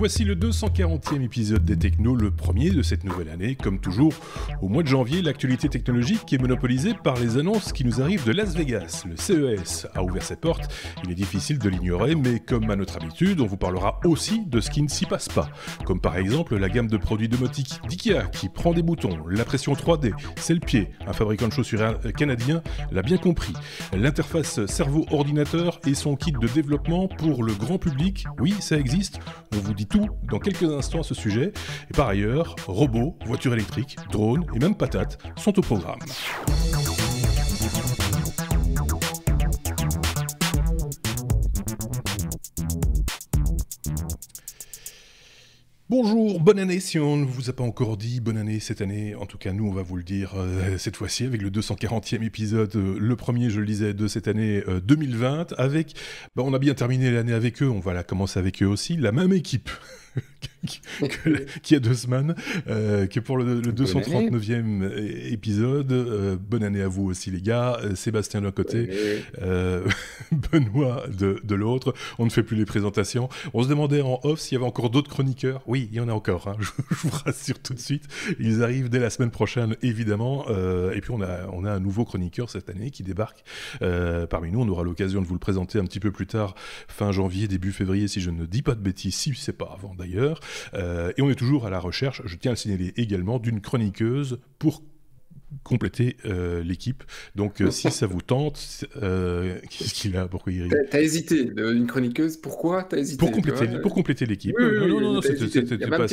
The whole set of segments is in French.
Voici le 240e épisode des Technos, le premier de cette nouvelle année. Comme toujours, au mois de janvier, l'actualité technologique est monopolisée par les annonces qui nous arrivent de Las Vegas. Le CES a ouvert ses portes, il est difficile de l'ignorer, mais comme à notre habitude, on vous parlera aussi de ce qui ne s'y passe pas. Comme par exemple la gamme de produits domotiques d'IKEA qui prend des boutons, l'impression 3D, c'est le pied, un fabricant de chaussures canadien l'a bien compris. L'interface cerveau-ordinateur et son kit de développement pour le grand public, oui, ça existe, on vous dit tout dans quelques instants à ce sujet. Et par ailleurs, robots, voitures électriques, drones et même patates sont au programme. Bonjour, bonne année si on ne vous a pas encore dit bonne année cette année. En tout cas, nous, on va vous le dire cette fois-ci avec le 240e épisode, le premier, je le disais, de cette année 2020. Avec, on a bien terminé l'année avec eux, on va la commencer avec eux aussi, la même équipe qu'il y a 2 semaines, que pour le 239e épisode. Bonne année à vous aussi les gars. Sébastien d'un côté, Benoît de l'autre. On ne fait plus les présentations. On se demandait en off s'il y avait encore d'autres chroniqueurs. Oui, il y en a encore, hein. Je vous rassure tout de suite. Ils arrivent dès la semaine prochaine, évidemment. Et puis on a un nouveau chroniqueur cette année qui débarque parmi nous. On aura l'occasion de vous le présenter un petit peu plus tard, fin janvier, début février, si je ne dis pas de bêtises, si c'est pas avant d'ailleurs. Et on est toujours à la recherche, je tiens à le signaler également, d'une chroniqueuse pour compléter l'équipe. Donc si ça vous tente, qu'est-ce qu'il a? Pourquoi il rit? T'as hésité, une chroniqueuse, pourquoi t'as hésité? Pour compléter l'équipe. Oui, Non, t'as hésité. c'était pas...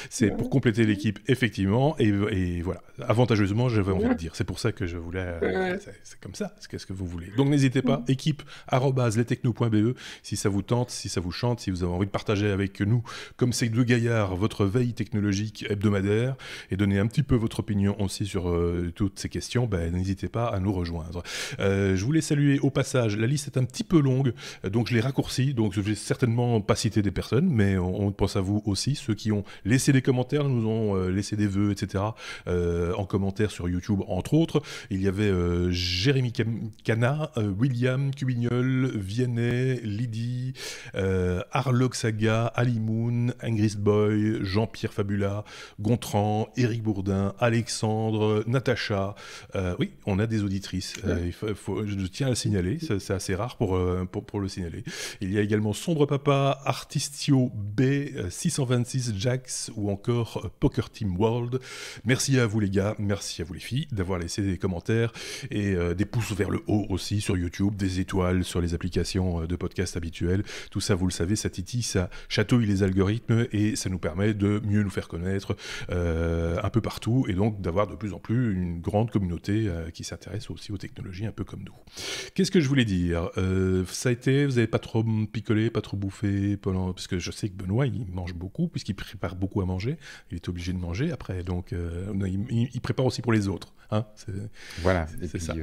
C'est pour compléter l'équipe, effectivement, et voilà. Avantageusement, j'avais envie de dire. C'est pour ça que je voulais... C'est comme ça, qu'est-ce que vous voulez. Donc n'hésitez pas, équipe@lestechno.be, si ça vous tente, si ça vous chante, si vous avez envie de partager avec nous, comme ces 2 gaillards, votre veille technologique hebdomadaire, et donner un petit peu votre opinion aussi sur toutes ces questions, n'hésitez pas à nous rejoindre. Je voulais saluer au passage, la liste est un petit peu longue, donc je l'ai raccourcie, donc je vais certainement pas citer des personnes, mais on pense à vous aussi, ceux qui ont laissé des commentaires, nous ont laissé des vœux, etc. En commentaire sur YouTube, entre autres. Il y avait Jérémy Cana, William Cubignol, Vianney, Lydie, Arlog Saga, Alimoun, Ingrid Boy, Jean-Pierre Fabula, Gontran, Éric Bourdin, Alexandre, Natacha. Oui, on a des auditrices. Je tiens à le signaler, c'est assez rare pour le signaler. Il y a également Sombre Papa, Artistio B, 626 Jax ou encore Poker Team World. Merci à vous les gars, merci à vous les filles d'avoir laissé des commentaires et des pouces vers le haut aussi sur YouTube, des étoiles sur les applications de podcast habituelles. Tout ça, vous le savez, ça titille, ça chatouille les algorithmes et ça nous permet de mieux nous faire connaître un peu partout et donc d'avoir de plus en plus une grande communauté qui s'intéresse aussi aux technologies un peu comme nous. Qu'est-ce que je voulais dire? Ça a été, vous n'avez pas trop picolé, pas trop bouffé parce que je sais que Benoît il mange beaucoup puisqu'il prépare beaucoup à manger, il est obligé de manger après, donc il prépare aussi pour les autres, hein, voilà, c'est ça.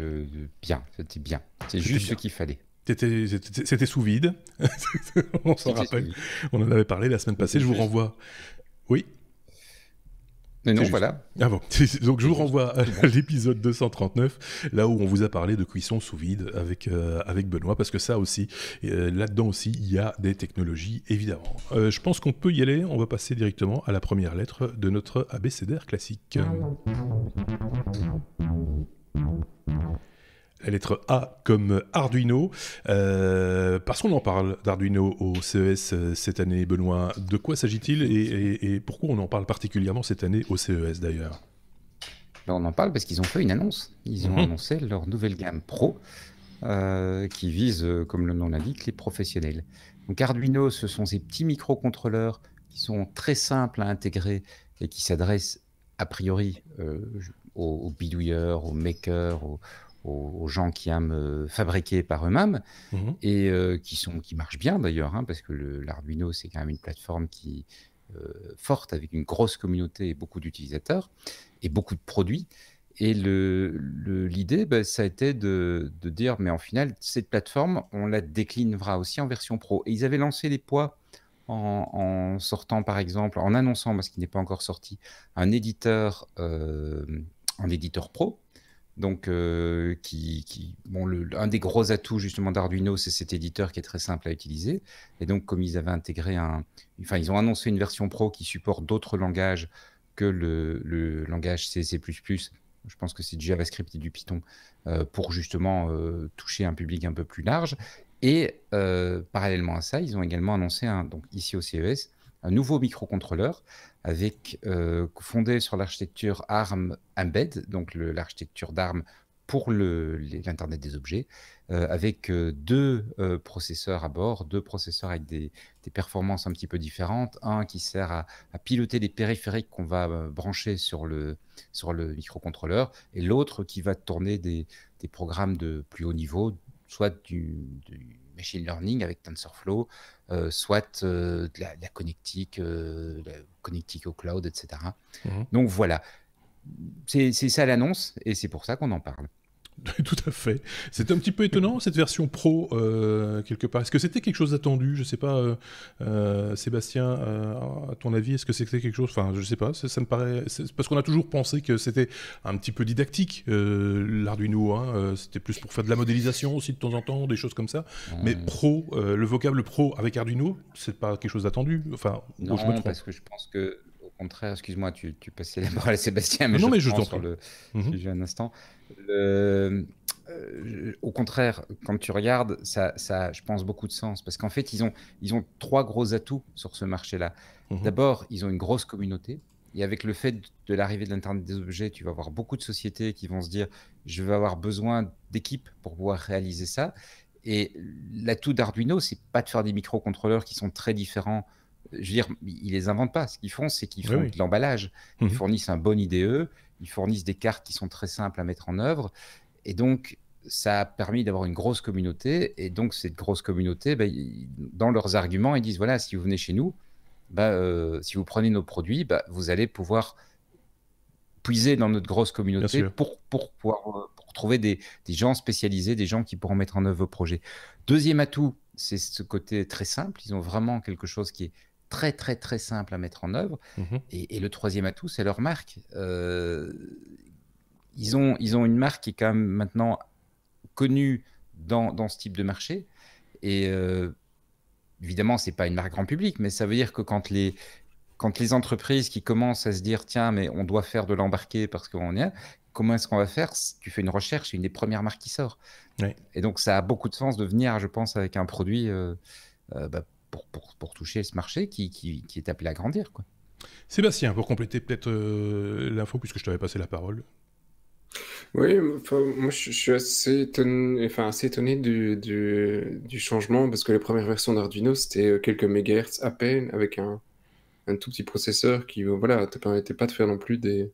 Bien, c'était bien, c'est juste ce qu'il fallait. C'était sous vide. On s'en rappelle, on en avait parlé la semaine passée. Je vous renvoie. Oui. Mais non, voilà. Ah bon. Donc je vous renvoie à l'épisode 239, là où on vous a parlé de cuisson sous vide avec Benoît, parce que ça aussi, là-dedans aussi, il y a des technologies, évidemment. Je pense qu'on peut y aller, on va passer directement à la première lettre de notre abécédaire classique. La lettre A comme Arduino, parce qu'on en parle d'Arduino au CES cette année, Benoît. De quoi s'agit-il et pourquoi on en parle particulièrement cette année au CES d'ailleurs? On en parle parce qu'ils ont fait une annonce. Ils ont annoncé leur nouvelle gamme Pro qui vise, comme le nom l'indique, les professionnels. Donc Arduino, ce sont ces petits microcontrôleurs qui sont très simples à intégrer et qui s'adressent a priori aux bidouilleurs, aux makers, aux gens qui aiment fabriquer par eux-mêmes et qui marchent bien d'ailleurs, hein, parce que l'Arduino, c'est quand même une plateforme qui forte avec une grosse communauté et beaucoup d'utilisateurs et beaucoup de produits. Et l'idée, ça a été de dire, mais en final, cette plateforme, on la déclinera aussi en version pro. Et ils avaient lancé les poids en sortant, par exemple, en annonçant, parce qu'il n'est pas encore sorti, un éditeur en éditeur pro. Donc, bon, un des gros atouts justement d'Arduino, c'est cet éditeur qui est très simple à utiliser. Et donc, comme ils avaient intégré ils ont annoncé une version pro qui supporte d'autres langages que le langage C++. Je pense que c'est du JavaScript et du Python pour justement toucher un public un peu plus large. Et parallèlement à ça, ils ont également annoncé, donc ici au CES, un nouveau microcontrôleur fondé sur l'architecture ARM Mbed, donc l'architecture d'ARM pour l'Internet des objets, avec deux processeurs à bord, deux processeurs avec des performances un petit peu différentes. Un qui sert à piloter des périphériques qu'on va brancher sur le microcontrôleur, et l'autre qui va tourner des programmes de plus haut niveau, soit du machine learning avec TensorFlow, soit de la connectique au cloud, etc. Donc voilà, c'est ça l'annonce, et c'est pour ça qu'on en parle. Tout à fait. C'était un petit peu étonnant, cette version pro, quelque part. Est-ce que c'était quelque chose d'attendu? Je sais pas, Sébastien, à ton avis, est-ce que c'était quelque chose... Enfin, je sais pas, ça me paraît... Parce qu'on a toujours pensé que c'était un petit peu didactique, l'Arduino, hein. C'était plus pour faire de la modélisation aussi de temps en temps, des choses comme ça. Mais pro, le vocable pro avec Arduino, c'est pas quelque chose d'attendu. Enfin, non, je me trompe. parce que je pense que... Au contraire, excuse-moi, tu passais la parole à Sébastien, mais non, mais je je t'en sur prie. le sujet un instant. Au contraire, quand tu regardes, ça je pense, beaucoup de sens, parce qu'en fait, ils ont trois gros atouts sur ce marché-là. D'abord, ils ont une grosse communauté, et avec le fait de l'arrivée de l'Internet des objets, tu vas avoir beaucoup de sociétés qui vont se dire « je vais avoir besoin d'équipes pour pouvoir réaliser ça ». Et l'atout d'Arduino, c'est pas de faire des microcontrôleurs qui sont très différents. Je veux dire, ils les inventent pas. Ce qu'ils font, c'est qu'ils font de l'emballage. Ils fournissent un bon IDE, ils fournissent des cartes qui sont très simples à mettre en œuvre. Et donc, ça a permis d'avoir une grosse communauté. Et donc, cette grosse communauté, dans leurs arguments, ils disent, voilà, si vous venez chez nous, si vous prenez nos produits, vous allez pouvoir puiser dans notre grosse communauté pour trouver des gens spécialisés, des gens qui pourront mettre en œuvre vos projets. Deuxième atout, c'est ce côté très simple. Ils ont vraiment quelque chose qui est très, très, très simple à mettre en œuvre. Et le troisième atout, c'est leur marque. Ils ont une marque qui est quand même maintenant connue dans ce type de marché. Et évidemment, ce n'est pas une marque grand public, mais ça veut dire que quand les entreprises qui commencent à se dire « tiens, mais on doit faire de l'embarqué parce qu'on est... » Comment est-ce qu'on va faire? Tu fais une recherche, c'est une des premières marques qui sort. Et donc, ça a beaucoup de sens de venir, je pense, avec un produit pour toucher ce marché qui est appelé à grandir, quoi. Sébastien, pour compléter peut-être l'info, puisque je t'avais passé la parole. Oui, moi je suis assez étonné du changement, parce que les premières versions d'Arduino, c'était quelques mégahertz à peine, avec un tout petit processeur qui te permettait pas de faire non plus des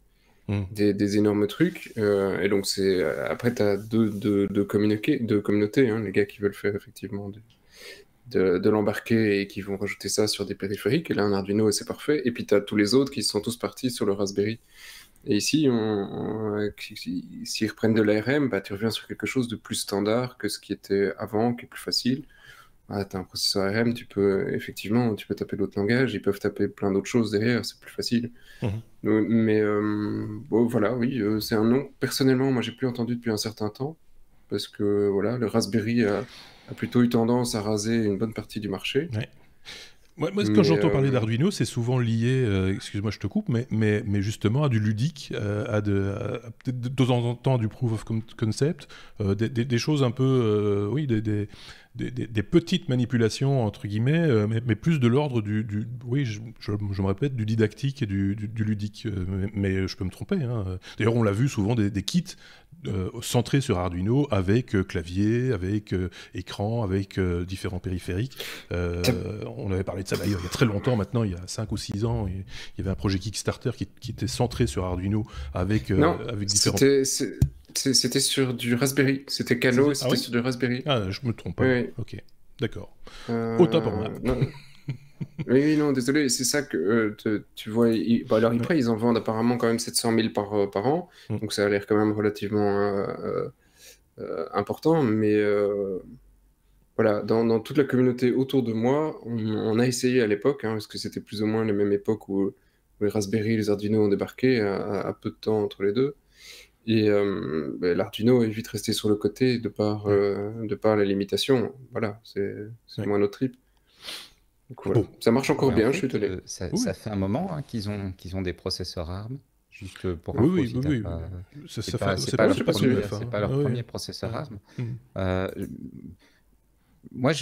énormes trucs. Et donc après, tu as deux communautés, hein, les gars qui veulent faire effectivement de l'embarquer et qui vont rajouter ça sur des périphériques. Et là, un Arduino, c'est parfait. Et puis tu as tous les autres qui sont tous partis sur le Raspberry. Et ici, s'ils reprennent de l'ARM, tu reviens sur quelque chose de plus standard que ce qui était avant, qui est plus facile. Tu as un processeur ARM, tu peux taper d'autres langages, ils peuvent taper plein d'autres choses derrière, c'est plus facile. Mais voilà, oui, c'est un nom. Personnellement, moi, j'ai plus entendu depuis un certain temps, parce que voilà, le Raspberry a plutôt eu tendance à raser une bonne partie du marché. Moi, quand j'entends parler d'Arduino, c'est souvent lié, excuse-moi, je te coupe, mais justement à du ludique, peut-être de temps en temps du proof of concept, des choses un peu, des petites manipulations entre guillemets, mais plus de l'ordre oui, je me répète, du didactique et du ludique, mais je peux me tromper, hein. D'ailleurs, on l'a vu souvent des kits centrés sur Arduino avec clavier, avec écran, avec différents périphériques. On avait parlé de ça d'ailleurs il y a très longtemps maintenant, il y a 5 ou 6 ans, il y avait un projet Kickstarter qui était centré sur Arduino avec différents... C'était sur du Raspberry, c'était Kano, c'était sur du Raspberry. Ah, je me trompe pas. Oui. Ok, d'accord. Autant pour moi. Oui, non, désolé, c'est ça que tu vois. Après, ils en vendent apparemment quand même 700 000 par an, donc ça a l'air quand même relativement important, mais voilà, dans toute la communauté autour de moi, on a essayé à l'époque, hein, parce que c'était plus ou moins la même époque où les Raspberry et les Arduino ont débarqué, à peu de temps entre les deux. Et l'Arduino est vite resté sur le côté de par la limitation. Voilà, c'est moins notre trip. Donc, voilà. Ça marche encore bien, je suis étonné. Ça fait un moment qu'ils ont des processeurs ARM. Juste pour info, oui. C'est pas leur premier processeur ARM. Moi,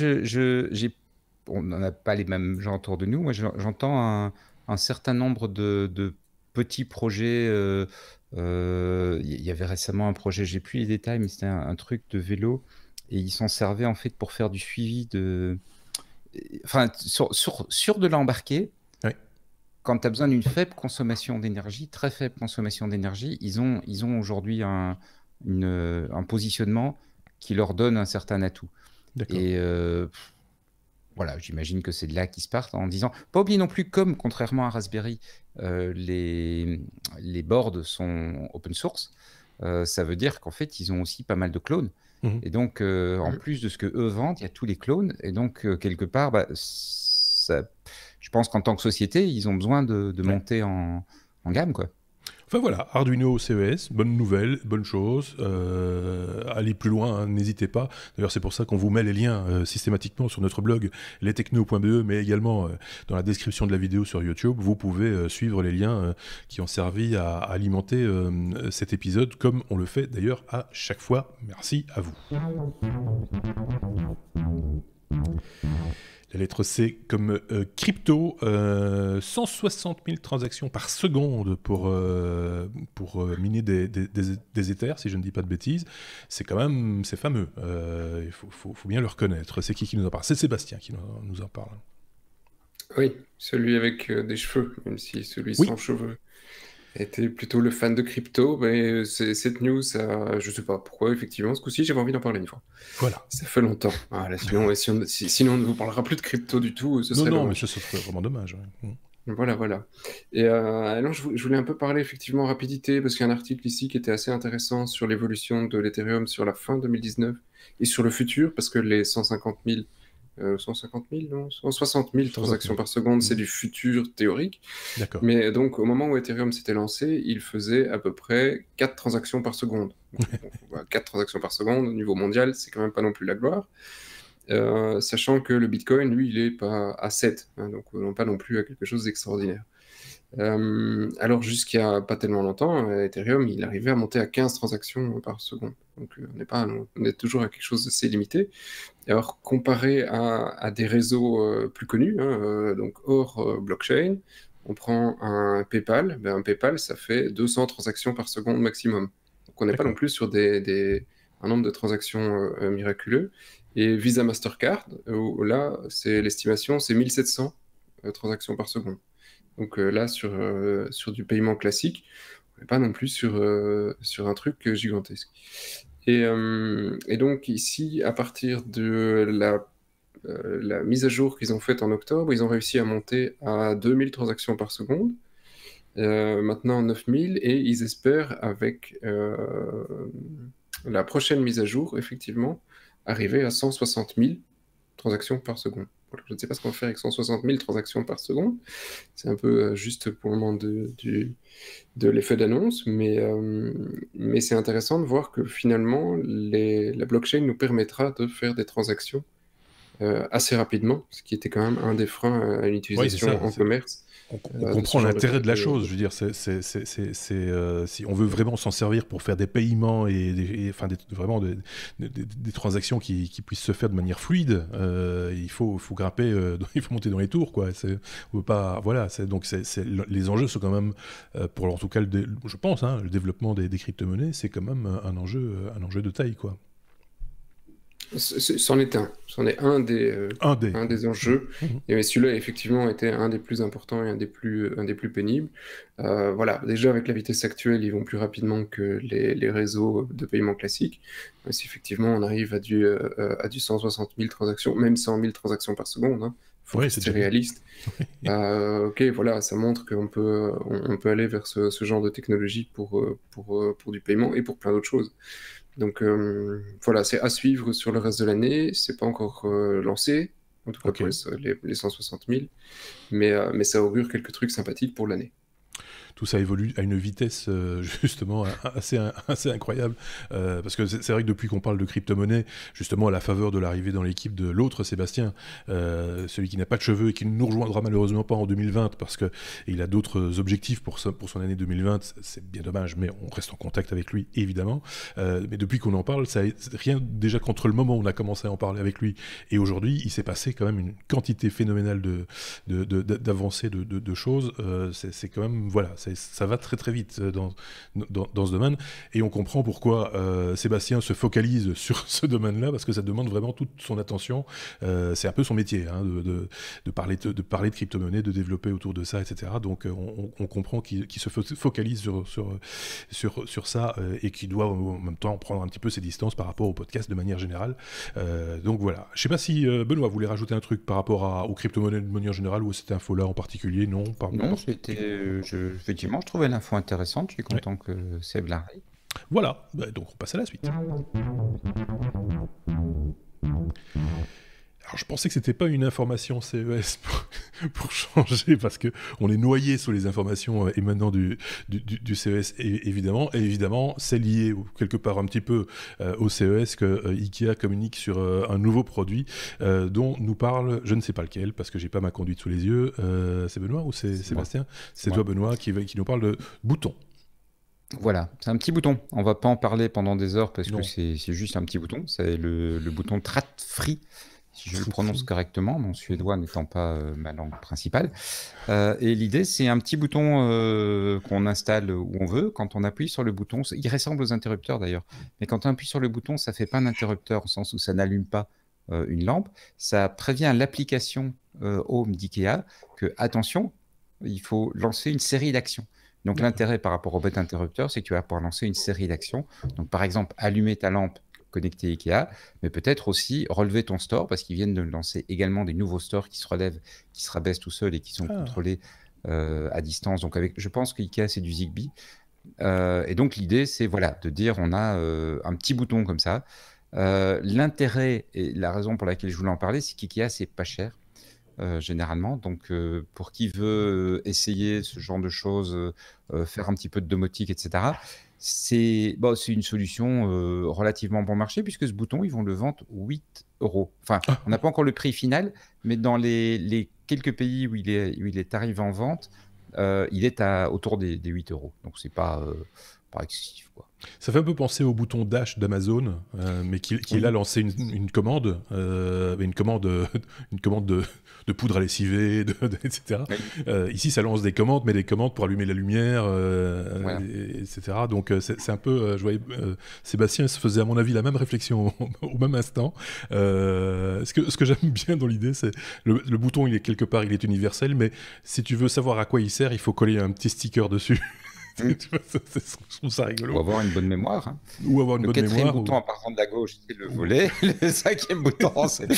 on n'en a pas les mêmes gens autour de nous. Moi, j'entends un certain nombre de petits projets. Il y avait récemment un projet, j'ai plus les détails, mais c'était un truc de vélo. Et ils s'en servaient en fait pour faire du suivi sur de l'embarqué. Quand tu as besoin d'une faible consommation d'énergie, très faible consommation d'énergie, ils ont aujourd'hui un positionnement qui leur donne un certain atout. Et voilà, j'imagine que c'est de là qu'ils se partent en disant, pas oublier non plus, comme contrairement à Raspberry, les boards sont open source, ça veut dire qu'en fait, ils ont aussi pas mal de clones. Et donc, en plus de ce que eux vendent, il y a tous les clones. Et donc, quelque part, je pense qu'en tant que société, ils ont besoin de monter en gamme, quoi. Enfin voilà, Arduino CES, bonne nouvelle, bonne chose. Allez plus loin, hein, n'hésitez pas. D'ailleurs, c'est pour ça qu'on vous met les liens systématiquement sur notre blog lestechno.be, mais également dans la description de la vidéo sur YouTube. Vous pouvez suivre les liens qui ont servi à alimenter cet épisode, comme on le fait d'ailleurs à chaque fois. Merci à vous. La lettre C comme crypto, 160 000 transactions par seconde pour miner des Ethers, si je ne dis pas de bêtises. C'est quand même, c'est fameux. Il faut bien le reconnaître. C'est qui nous en parle? C'est Sébastien qui nous en parle. Oui, celui avec des cheveux, même si celui sans cheveux était plutôt le fan de crypto. Mais cette news, je sais pas pourquoi, effectivement, ce coup-ci, j'avais envie d'en parler une fois. Voilà. Ça fait longtemps. Voilà, sinon, on ne vous parlera plus de crypto du tout. Ce serait mais ce serait vraiment dommage. Ouais. Voilà. Et alors, je voulais un peu parler effectivement rapidité, parce qu'il y a un article ici qui était assez intéressant sur l'évolution de l'Ethereum sur la fin 2019 et sur le futur, parce que les 160 000 transactions par seconde, c'est du futur théorique. D'accord. Mais donc, au moment où Ethereum s'était lancé, il faisait à peu près 4 transactions par seconde. 4 transactions par seconde, au niveau mondial, c'est quand même pas non plus la gloire. Sachant que le Bitcoin, lui, il est pas à 7, hein, donc non pas non plus à quelque chose d'extraordinaire. Alors jusqu'à pas tellement longtemps, Ethereum, il arrivait à monter à 15 transactions par seconde. Donc on est toujours à quelque chose d'assez limité. Alors comparé à des réseaux plus connus, hein, donc hors blockchain, on prend un PayPal. Un PayPal, ça fait 200 transactions par seconde maximum. Donc on n'est pas non plus sur un nombre de transactions miraculeux. Et Visa Mastercard, là, l'estimation, c'est 1700 transactions par seconde. Donc là, sur du paiement classique, on n'est pas non plus sur un truc gigantesque. Et donc ici, à partir de la mise à jour qu'ils ont faite en octobre, ils ont réussi à monter à 2000 transactions par seconde. Maintenant 9000, et ils espèrent, avec la prochaine mise à jour, effectivement, arriver à 160 000 transactions par seconde. Voilà, je ne sais pas ce qu'on va faire avec 160 000 transactions par seconde. C'est un peu juste pour le moment de l'effet d'annonce, mais c'est intéressant de voir que finalement, la blockchain nous permettra de faire des transactions assez rapidement, ce qui était quand même un des freins à une utilisation en commerce. On comprend l'intérêt de la chose. Je veux dire, si on veut vraiment s'en servir pour faire des paiements vraiment des transactions qui puissent se faire de manière fluide, il faut grimper, il faut monter dans les tours, quoi. On veut pas, voilà. Les enjeux sont quand même, pour en tout cas, je pense, hein, le développement des crypto-monnaies, c'est quand même un enjeu de taille, quoi. C'en est un des enjeux. Et celui-là, effectivement, était un des plus importants et un des plus pénibles. Voilà, déjà, avec la vitesse actuelle, ils vont plus rapidement que les réseaux de paiement classiques. Si effectivement, on arrive à du 160 000 transactions, même 100 000 transactions par seconde, hein, faut rester réaliste. Ok, voilà, ça montre qu'on peut aller vers ce genre de technologie pour du paiement et pour plein d'autres choses. Donc voilà, c'est à suivre sur le reste de l'année. C'est pas encore lancé, en tout cas pour les 160 000, mais ça augure quelques trucs sympathiques pour l'année. tout ça évolue à une vitesse justement assez incroyable, parce que c'est vrai que depuis qu'on parle de crypto-monnaie, justement à la faveur de l'arrivée dans l'équipe de l'autre Sébastien, celui qui n'a pas de cheveux et qui ne nous rejoindra malheureusement pas en 2020 parce qu'il a d'autres objectifs pour son année 2020, c'est bien dommage, mais on reste en contact avec lui évidemment, mais depuis qu'on en parle, ça rien déjà qu'entre le moment où on a commencé à en parler avec lui et aujourd'hui, il s'est passé quand même une quantité phénoménale d'avancées de choses, c'est quand même, voilà, ça va très très vite dans ce domaine, et on comprend pourquoi Sébastien se focalise sur ce domaine-là, parce que ça demande vraiment toute son attention, c'est un peu son métier, hein, de parler de crypto-monnaie, de développer autour de ça, etc. Donc on comprend qu'il se focalise sur ça, et qu'il doit en même temps prendre un petit peu ses distances par rapport au podcast de manière générale. Donc voilà. Je sais pas si Benoît voulait rajouter un truc par rapport aux crypto-monnaies de manière générale, ou à cette info-là en particulier. Non, Non, effectivement, je trouvais l'info intéressante. Je suis content que Seb l'arrête. Voilà, donc on passe à la suite. Alors je pensais que c'était pas une information CES pour changer, parce que on est noyé sous les informations émanant du CES, évidemment. Et évidemment, c'est lié quelque part un petit peu au CES que Ikea communique sur un nouveau produit dont nous parle, je ne sais pas lequel, parce que j'ai pas ma conduite sous les yeux. C'est Benoît ou c'est Sébastien ? C'est toi, Benoît, qui nous parle de boutons. Voilà, c'est un petit bouton. On va pas en parler pendant des heures parce que c'est juste un petit bouton. C'est le bouton Trattfri, si je le prononce correctement, mon suédois n'étant pas ma langue principale. Et l'idée, c'est un petit bouton qu'on installe où on veut. Quand on appuie sur le bouton, il ressemble aux interrupteurs d'ailleurs, mais quand on appuie sur le bouton, ça fait pas un interrupteur au sens où ça n'allume pas une lampe. Ça prévient l'application Home d'IKEA que, attention, il faut lancer une série d'actions. Donc l'intérêt par rapport au bête interrupteur, c'est que tu vas pouvoir lancer une série d'actions. Donc par exemple, allumer ta lampe connectée Ikea, mais peut-être aussi relever ton store, parce qu'ils viennent de lancer également des nouveaux stores qui se relèvent, qui se rabaissent tout seuls et qui sont contrôlés à distance. Donc je pense que Ikea, c'est du Zigbee. Et donc l'idée, c'est de dire on a un petit bouton comme ça. L'intérêt et la raison pour laquelle je voulais en parler, c'est qu'IKEA, c'est pas cher. Généralement, donc pour qui veut essayer ce genre de choses, faire un petit peu de domotique, etc., c'est une solution relativement bon marché, puisque ce bouton, ils vont le vendre 8 €. Enfin, on n'a pas encore le prix final, mais dans les quelques pays où il est arrivé en vente, il est autour des 8 €. Donc c'est pas excessif, quoi. Ça fait un peu penser au bouton Dash d'Amazon, mais qui a lancé une commande, une commande de poudre à lessiver, etc. Ici, ça lance des commandes, mais des commandes pour allumer la lumière, etc. Donc, c'est un peu... je voyais Sébastien se faisait, à mon avis, la même réflexion au même instant. Ce que j'aime bien dans l'idée, c'est le bouton, il est quelque part, il est universel, mais si tu veux savoir à quoi il sert, il faut coller un petit sticker dessus. Tu vois, je trouve ça rigolo. Ou avoir une bonne mémoire. Hein. Ou avoir une bonne mémoire. Le quatrième bouton en partant de la gauche, c'est le volet. Le cinquième bouton, c'est...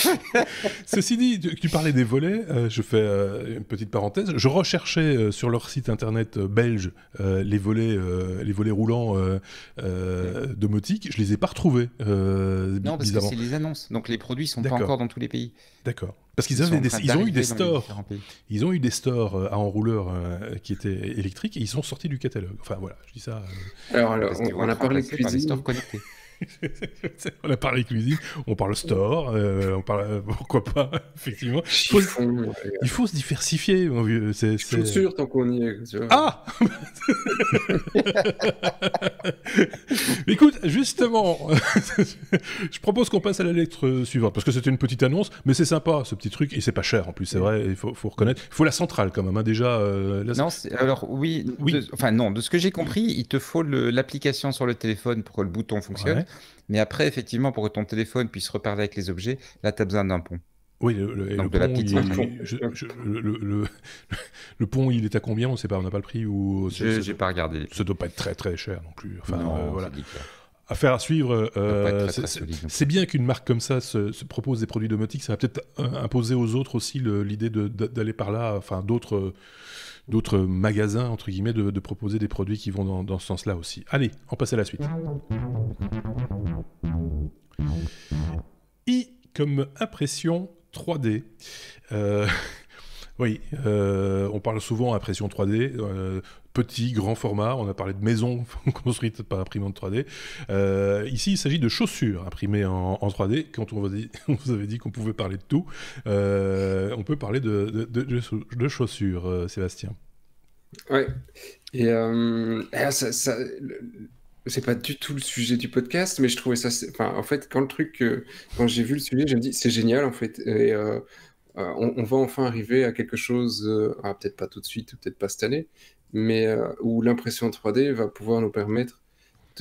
Ceci dit, tu parlais des volets. Je fais une petite parenthèse. Je recherchais sur leur site internet belge les volets roulants domotiques. Je les ai pas retrouvés. Non, parce que c'est les annonces. Donc les produits sont pas encore dans tous les pays. D'accord. Parce qu'ils ont eu des stores. Ils ont eu des stores à enrouleurs qui étaient électriques et ils sont sortis du catalogue. Enfin voilà, je dis ça. Alors on a parlé cuisine. Par les stores connectés. On a parlé cuisine, on parle store, on parle pourquoi pas, effectivement. Il faut se diversifier, mon vieux. Je suis sûr tant qu'on y est. Tu vois. Ah Écoute, justement, je propose qu'on passe à la lettre suivante, parce que c'était une petite annonce, mais c'est sympa, ce petit truc, et c'est pas cher en plus, c'est vrai, il faut reconnaître. Il faut la centrale quand même, hein, déjà. Non, alors oui. De ce que j'ai compris, il te faut l'application sur le téléphone pour que le bouton fonctionne. Ouais. Mais après, effectivement, pour que ton téléphone puisse reparler avec les objets, là, tu as besoin d'un pont. Oui, le pont, il est à combien? On ne sait pas, on n'a pas le prix ou... J'ai pas regardé. Ça ne doit pas être très très cher non plus. Enfin, non, voilà. Affaire à suivre. C'est bien qu'une marque comme ça se propose des produits domotiques. Ça va peut-être imposer aux autres aussi l'idée d'aller par là, enfin d'autres magasins, entre guillemets, de proposer des produits qui vont dans ce sens-là aussi. Allez, on passe à la suite. I comme impression 3D. Oui, on parle souvent impression 3D, petit, grand format, on a parlé de maisons construites par imprimante 3D. Ici, il s'agit de chaussures imprimées en 3D. Quand on vous avait dit qu'on pouvait parler de tout, on peut parler de chaussures, Sébastien. Ouais. Et c'est pas du tout le sujet du podcast, mais je trouvais ça. Enfin, en fait, quand j'ai vu le sujet, je me dis c'est génial en fait. Et on va enfin arriver à quelque chose, peut-être pas tout de suite, peut-être pas cette année, mais où l'impression 3D va pouvoir nous permettre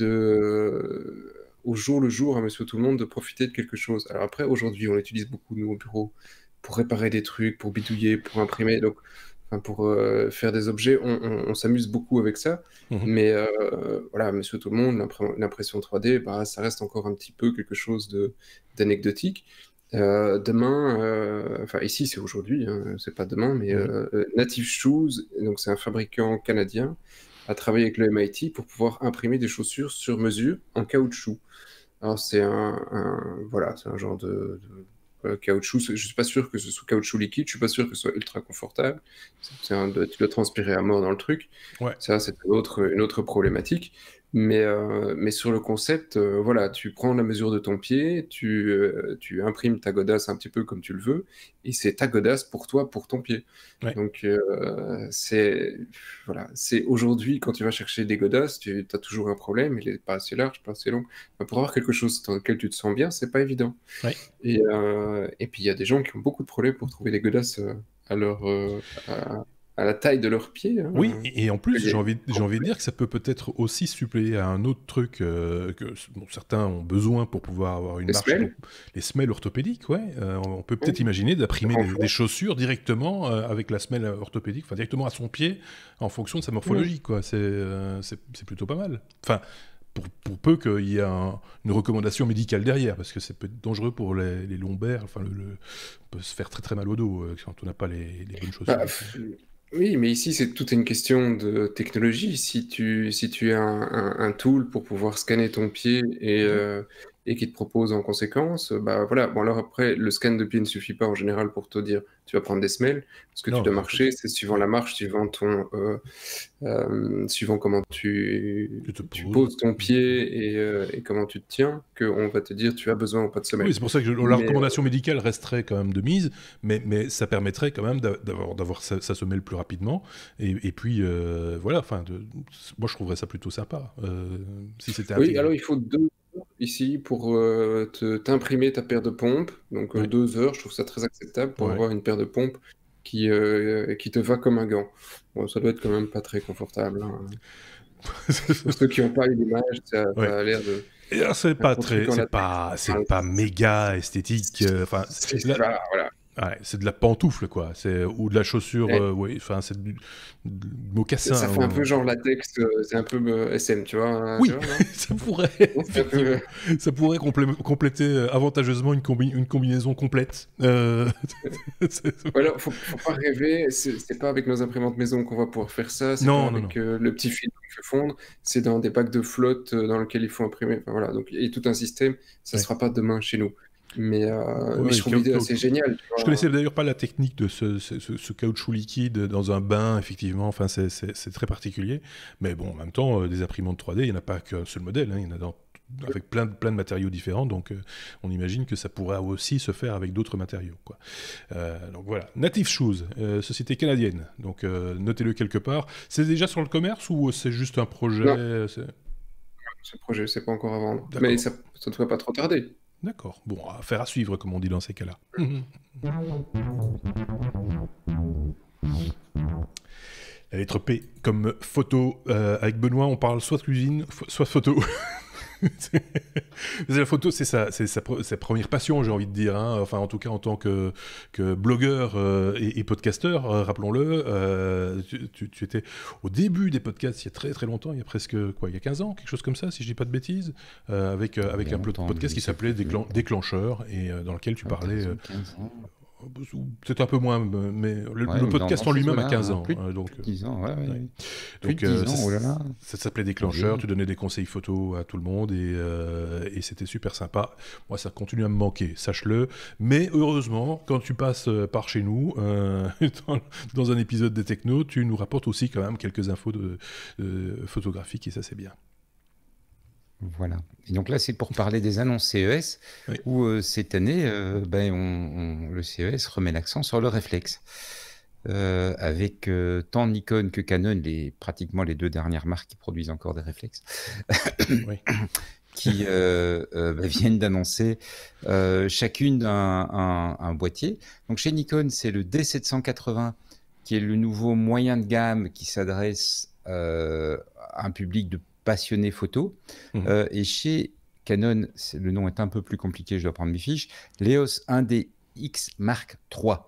au jour le jour, à Monsieur Tout le Monde, de profiter de quelque chose. Alors après, aujourd'hui, on l'utilise beaucoup, nous, au bureau, pour réparer des trucs, pour bidouiller, pour imprimer, donc, enfin, pour faire des objets. On s'amuse beaucoup avec ça, mais voilà, Monsieur Tout le Monde, l'impression 3D, bah, ça reste encore un petit peu quelque chose d'anecdotique. Demain, enfin ici c'est aujourd'hui, hein, c'est pas demain, mais Native Shoes, donc c'est un fabricant canadien, a travaillé avec le MIT pour pouvoir imprimer des chaussures sur mesure en caoutchouc. Alors c'est voilà, c'est un genre de caoutchouc. Je suis pas sûr que ce soit caoutchouc liquide, je suis pas sûr que ce soit ultra confortable. Tu dois transpirer à mort dans le truc. Ouais. Ça, c'est une autre problématique. Mais sur le concept, voilà, tu prends la mesure de ton pied, tu imprimes ta godasse un petit peu comme tu le veux, et c'est ta godasse pour toi, pour ton pied. Ouais. Donc, voilà, c'est aujourd'hui, quand tu vas chercher des godasses, tu as toujours un problème, il n'est pas assez large, pas assez long. Enfin, pour avoir quelque chose dans lequel tu te sens bien, c'est pas évident. Ouais. Et puis, il y a des gens qui ont beaucoup de problèmes pour trouver des godasses à la taille de leurs pieds. Hein. Oui, et en plus, j'ai envie de dire que ça peut-être aussi suppléer à un autre truc que certains ont besoin pour pouvoir avoir une marche. Les semelles orthopédiques, ouais. On peut peut-être imaginer d'imprimer des chaussures directement avec la semelle orthopédique, enfin directement à son pied, en fonction de sa morphologie, quoi. C'est plutôt pas mal. Enfin, pour peu qu'il y ait une recommandation médicale derrière, parce que c'est peut être dangereux pour les lombaires. Enfin, on peut se faire très très mal au dos quand on n'a pas les bonnes chaussures. Oui, mais ici, c'est toute une question de technologie. Si tu as un tool pour pouvoir scanner ton pied et qui te propose en conséquence, bah voilà. Bon, alors après, le scan de pied ne suffit pas en général pour te dire tu vas prendre des semelles, parce que tu dois marcher, c'est suivant la marche, suivant comment tu poses ton pied et comment tu te tiens, qu'on va te dire tu as besoin ou pas de semelles. Oui, c'est pour ça que la recommandation médicale resterait quand même de mise, mais ça permettrait quand même d'avoir sa semelle plus rapidement. Et puis, voilà, enfin, moi je trouverais ça plutôt sympa. Si c'était oui, alors il faut 2 heures ici pour t'imprimer ta paire de pompes. Donc 2 heures, je trouve ça très acceptable pour avoir une paire de pompes qui te va comme un gant. Bon, ça doit être quand même pas très confortable. Hein. Pour ceux qui n'ont pas eu l'image, ça a l'air de... Et alors, c'est pas méga esthétique. Enfin, voilà. Ouais, c'est de la pantoufle, quoi. Ou de la chaussure, enfin, c'est du mocassin. Ça fait un peu genre latex, c'est un peu SM, tu vois. Oui, tu vois, ça pourrait, ça pourrait compléter avantageusement une combinaison complète. Alors, faut pas rêver, c'est pas avec nos imprimantes maison qu'on va pouvoir faire ça, c'est pas avec le petit fil qui fait fondre, c'est dans des packs de flotte dans lesquels il faut imprimer. Enfin, voilà, donc il y a tout un système, ça sera pas demain chez nous. Mais je trouve l'idée assez géniale. Je connaissais d'ailleurs pas la technique de ce caoutchouc liquide dans un bain, effectivement. Enfin, c'est très particulier. Mais bon, en même temps, des imprimantes 3D, il n'y en a pas qu'un seul modèle. Hein. Il y en a avec plein de matériaux différents. Donc, on imagine que ça pourrait aussi se faire avec d'autres matériaux, quoi. Donc voilà. Native Shoes, société canadienne. Donc, notez-le quelque part. C'est déjà sur le commerce ou c'est juste un projet? Ce projet, c'est pas encore à vendre. Mais ça ne devrait pas trop tarder. D'accord. Bon, affaire à suivre, comme on dit dans ces cas-là. La lettre P, comme photo. Avec Benoît, on parle soit de cuisine, soit de photo. La photo, c'est sa première passion, j'ai envie de dire. Hein. Enfin, en tout cas, en tant que blogueur et podcasteur, rappelons-le, tu étais au début des podcasts il y a très très longtemps, il y a presque il y a 15 ans, quelque chose comme ça, si je dis pas de bêtises, avec un podcast qui s'appelait Déclencheur et dans lequel tu parlais. C'est un peu moins, mais Ouais, le ou podcast dans en ces lui-même a eaux-là, 15 ans. plus de, Donc, plus de 10 ans, ouais. ouais. Plus Donc, de 10 ans, oh là là. ça s'appelait On Déclencheur, vieillit. tu donnais des conseils photos à tout le monde et c'était super sympa. Moi, ça continue à me manquer, sache-le. Mais heureusement, quand tu passes par chez nous, dans un épisode des Technos, tu nous rapportes aussi quand même quelques infos photographiques et ça, c'est bien. Voilà. Et donc là, c'est pour parler des annonces CES, Oui. où cette année, le CES remet l'accent sur le réflexe. Avec tant Nikon que Canon, pratiquement les deux dernières marques qui produisent encore des réflexes, Oui. qui viennent d'annoncer chacune un boîtier. Donc chez Nikon, c'est le D780, qui est le nouveau moyen de gamme qui s'adresse à un public de passionnés photo. Et chez Canon, le nom est un peu plus compliqué, je dois prendre mes fiches, l'EOS 1DX Mark III,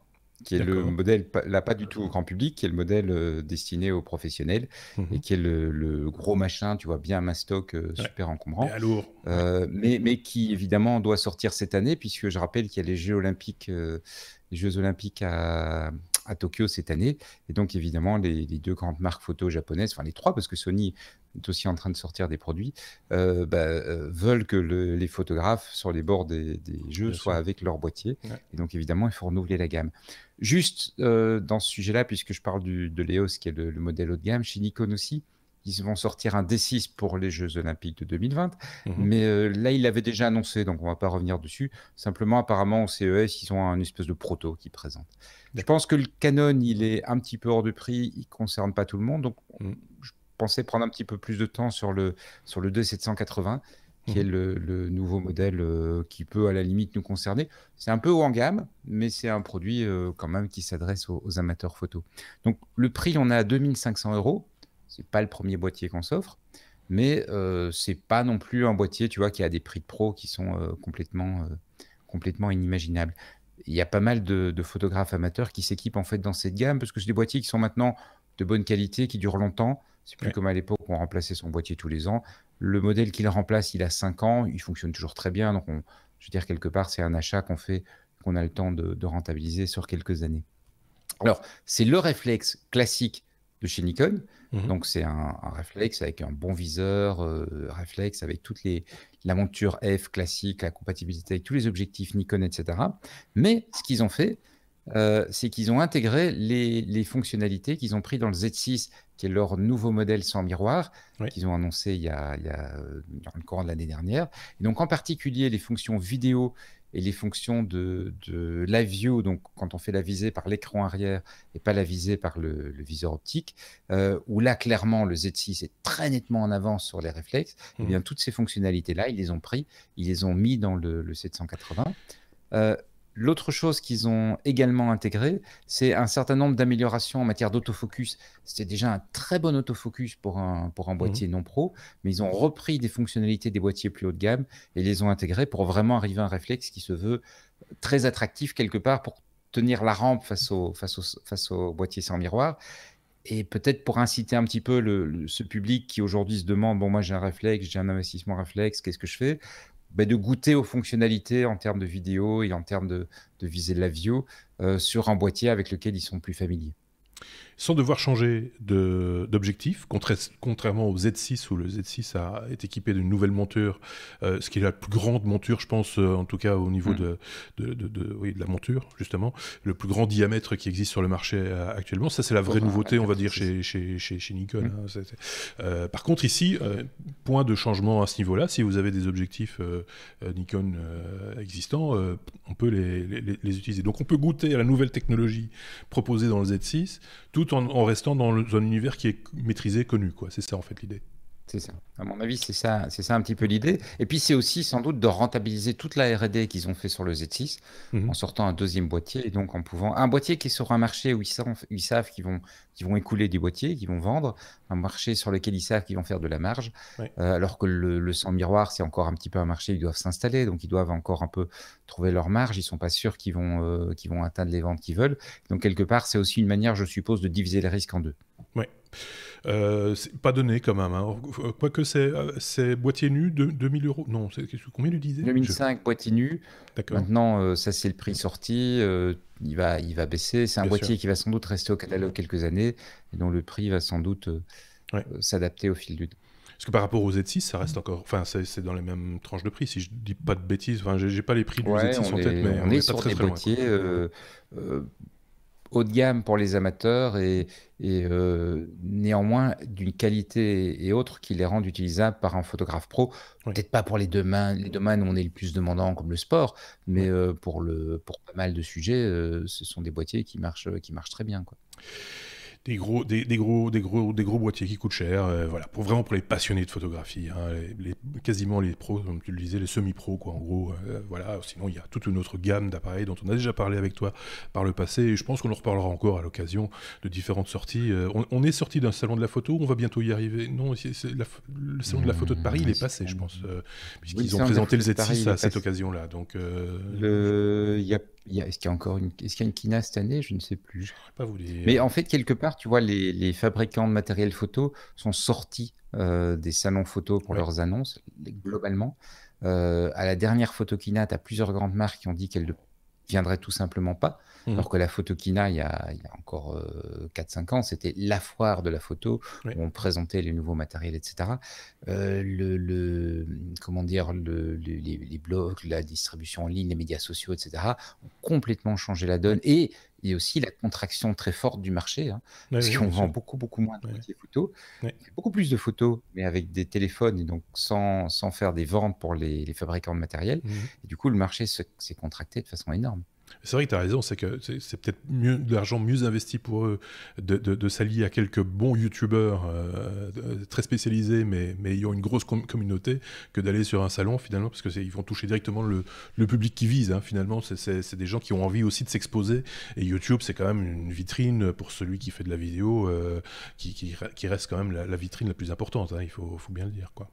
qui est le modèle, là pas du tout au grand public, qui est le modèle destiné aux professionnels, et qui est le gros machin, tu vois, bien mastoc, super encombrant, mais qui évidemment doit sortir cette année, puisque je rappelle qu'il y a les Jeux Olympiques à Tokyo cette année, et donc évidemment les deux grandes marques photo japonaises, enfin les trois, parce que Sony est aussi en train de sortir des produits, veulent que les photographes sur les bords des jeux soient avec leur boîtier, et donc évidemment il faut renouveler la gamme. Juste dans ce sujet-là, puisque je parle de l'EOS qui est le modèle haut de gamme, chez Nikon aussi, ils vont sortir un D6 pour les Jeux Olympiques de 2020, mais là, ils l'avaient déjà annoncé, donc on ne va pas revenir dessus. Simplement, apparemment, au CES, ils ont un espèce de proto qu'ils présentent. Je pense que le Canon, il est un petit peu hors de prix, il ne concerne pas tout le monde, donc je pensais prendre un petit peu plus de temps sur le D780, qui est le nouveau modèle qui peut à la limite nous concerner. C'est un peu haut en gamme, mais c'est un produit quand même qui s'adresse aux amateurs photo. Donc le prix, on est à 2500 €. C'est pas le premier boîtier qu'on s'offre, mais c'est pas non plus un boîtier, tu vois, qui a des prix de pro qui sont complètement inimaginables. Il y a pas mal de photographes amateurs qui s'équipent en fait dans cette gamme, parce que c'est des boîtiers qui sont maintenant de bonne qualité, qui durent longtemps. C'est plus comme à l'époque où on remplaçait son boîtier tous les ans. Le modèle qu'il remplace, il a 5 ans, il fonctionne toujours très bien. Donc, je veux dire, quelque part, c'est un achat qu'on a le temps de rentabiliser sur quelques années. Alors, c'est le réflexe classique de chez Nikon. Donc, c'est un réflexe avec un bon viseur, réflexe avec la monture F classique, la compatibilité avec tous les objectifs Nikon, etc. Mais ce qu'ils ont fait, c'est qu'ils ont intégré les fonctionnalités qu'ils ont pris dans le Z6, qui est leur nouveau modèle sans miroir, qu'ils ont annoncé il y a dans le courant de l'année dernière. Et donc, en particulier, les fonctions vidéo et les fonctions de live view, donc quand on fait la visée par l'écran arrière et pas la visée par le viseur optique, où là, clairement, le Z6 est très nettement en avance sur les réflexes, et bien toutes ces fonctionnalités-là, ils les ont pris, ils les ont mis dans le 780. L'autre chose qu'ils ont également intégré, c'est un certain nombre d'améliorations en matière d'autofocus. C'était déjà un très bon autofocus pour un boîtier non pro, mais ils ont repris des fonctionnalités des boîtiers plus haut de gamme et les ont intégrées pour vraiment arriver à un réflexe qui se veut très attractif quelque part pour tenir la rampe face au boîtier sans miroir. Et peut-être pour inciter un petit peu ce public qui aujourd'hui se demande, bon, moi j'ai un réflexe, j'ai un investissement réflexe, qu'est-ce que je fais ? De goûter aux fonctionnalités en termes de vidéo et en termes de visée de la view sur un boîtier avec lequel ils sont plus familiers. Sans devoir changer d'objectif, contrairement au Z6 où le Z6 est équipé d'une nouvelle monture, ce qui est la plus grande monture, je pense, en tout cas au niveau de la monture, justement, le plus grand diamètre qui existe sur le marché actuellement. Ça, c'est la vraie nouveauté, on va dire, chez Nikon. Par contre, ici, point de changement à ce niveau-là. Si vous avez des objectifs Nikon existants, on peut les utiliser. Donc, on peut goûter à la nouvelle technologie proposée dans le Z6, tout en restant dans un univers qui est maîtrisé, connu, quoi. C'est ça en fait l'idée. C'est ça. À mon avis, c'est ça un petit peu l'idée. Et puis, c'est aussi sans doute de rentabiliser toute la R&D qu'ils ont fait sur le Z6 en sortant un deuxième boîtier et donc en pouvant un boîtier qui est sur un marché où ils savent qu'ils vont écouler des boîtiers, qu'ils vont vendre, un marché sur lequel ils savent qu'ils vont faire de la marge, alors que le sans miroir, c'est encore un petit peu un marché où ils doivent s'installer, donc ils doivent encore un peu trouver leur marge. Ils sont pas sûrs qu'ils vont atteindre les ventes qu'ils veulent. Donc quelque part, c'est aussi une manière, je suppose, de diviser les risques en deux. Ouais. C'est pas donné quand même. Hein. Quoique c'est boîtier nu de 2000 €. Non, combien tu disais? 2005, boîtier nu. D'accord. Maintenant, ça c'est le prix sorti. Il va baisser. C'est un Bien boîtier sûr. qui va sans doute rester au catalogue quelques années et dont le prix va sans doute s'adapter au fil du temps. Parce que par rapport au Z6, ça reste encore... Enfin, c'est dans les mêmes tranches de prix, si je dis pas de bêtises. Enfin, j'ai pas les prix du Z6 en tête, mais on est pas sur très des très loin. boîtiers haut de gamme pour les amateurs et néanmoins d'une qualité et autres qui les rendent utilisables par un photographe pro. Peut-être pas pour les domaines où on est le plus demandant comme le sport, mais pour pas mal de sujets, ce sont des boîtiers qui marchent très bien, quoi. Des gros boîtiers qui coûtent cher, voilà, vraiment pour les passionnés de photographie, hein, quasiment les pros, comme tu le disais, les semi-pros, quoi, en gros, voilà. Sinon, il y a toute une autre gamme d'appareils dont on a déjà parlé avec toi par le passé, et je pense qu'on en reparlera encore à l'occasion de différentes sorties. On est sorti d'un salon de la photo, on va bientôt y arriver. Non, le salon de la photo de Paris, il est passé, je pense, puisqu'ils ont présenté le Z6 à cette occasion-là. Donc, est-ce qu'il y a une Kina cette année? Je ne sais plus. je ne saurais pas vous dire. Mais en fait, quelque part, tu vois, les fabricants de matériel photo sont sortis des salons photo pour leurs annonces, globalement. À la dernière Photokina, tu as plusieurs grandes marques qui ont dit qu'elles ne viendraient tout simplement pas. Alors que la Photokina, il y a encore 4-5 ans, c'était la foire de la photo, où on présentait les nouveaux matériels, etc. Comment dire, les blogs, la distribution en ligne, les médias sociaux, etc. ont complètement changé la donne. Et aussi la contraction très forte du marché, hein, parce qu'on vend beaucoup moins de boîtiers photos, beaucoup plus de photos, mais avec des téléphones et donc sans faire des ventes pour les fabricants de matériel. Et du coup, le marché s'est contracté de façon énorme. C'est vrai que tu as raison, c'est que c'est peut-être de l'argent mieux investi pour eux de s'allier à quelques bons youtubeurs très spécialisés, mais ayant une grosse communauté, que d'aller sur un salon finalement, parce qu'ils vont toucher directement le public qui vise. Hein, finalement, c'est des gens qui ont envie aussi de s'exposer. Et YouTube, c'est quand même une vitrine pour celui qui fait de la vidéo, qui reste quand même la vitrine la plus importante. Hein, il faut bien le dire, quoi.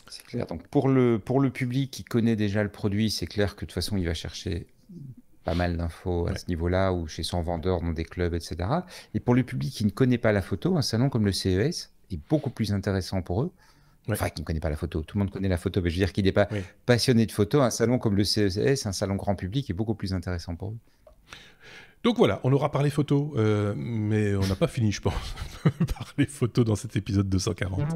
C'est clair. Donc pour le public qui connaît déjà le produit, c'est clair que de toute façon, il va chercher pas mal d'infos à ce niveau-là, ou chez son vendeur dans des clubs, etc. Et pour le public qui ne connaît pas la photo, un salon comme le CES est beaucoup plus intéressant pour eux. Enfin, qui ne connaît pas la photo. Tout le monde connaît la photo, mais je veux dire qu'il n'est pas passionné de photo. Un salon comme le CES, un salon grand public, est beaucoup plus intéressant pour eux. Donc voilà, on aura parlé photo, mais on n'a pas fini, je pense, de parler photo dans cet épisode 240.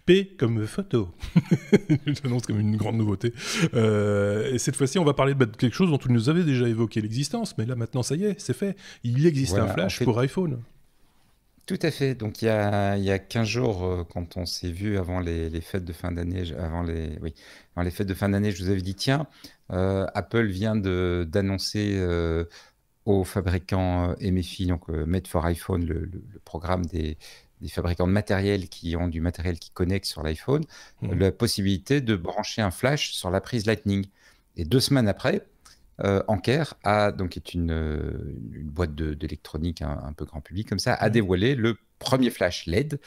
P comme photo. J'annonce comme une grande nouveauté. Et cette fois-ci, on va parler de quelque chose dont tu nous avais déjà évoqué l'existence, mais là maintenant, ça y est, c'est fait. Il existe un flash pour iPhone. Tout à fait. Donc il y a 15 jours, quand on s'est vu avant les fêtes de fin d'année, avant les fêtes de fin d'année, je vous avais dit, tiens, Apple vient d'annoncer aux fabricants MFI, donc Made for iPhone, le programme des fabricants de matériel qui ont du matériel qui connecte sur l'iPhone, la possibilité de brancher un flash sur la prise Lightning. Et 2 semaines après, Anker donc est une boîte d'électronique un peu grand public comme ça, a dévoilé le premier flash LED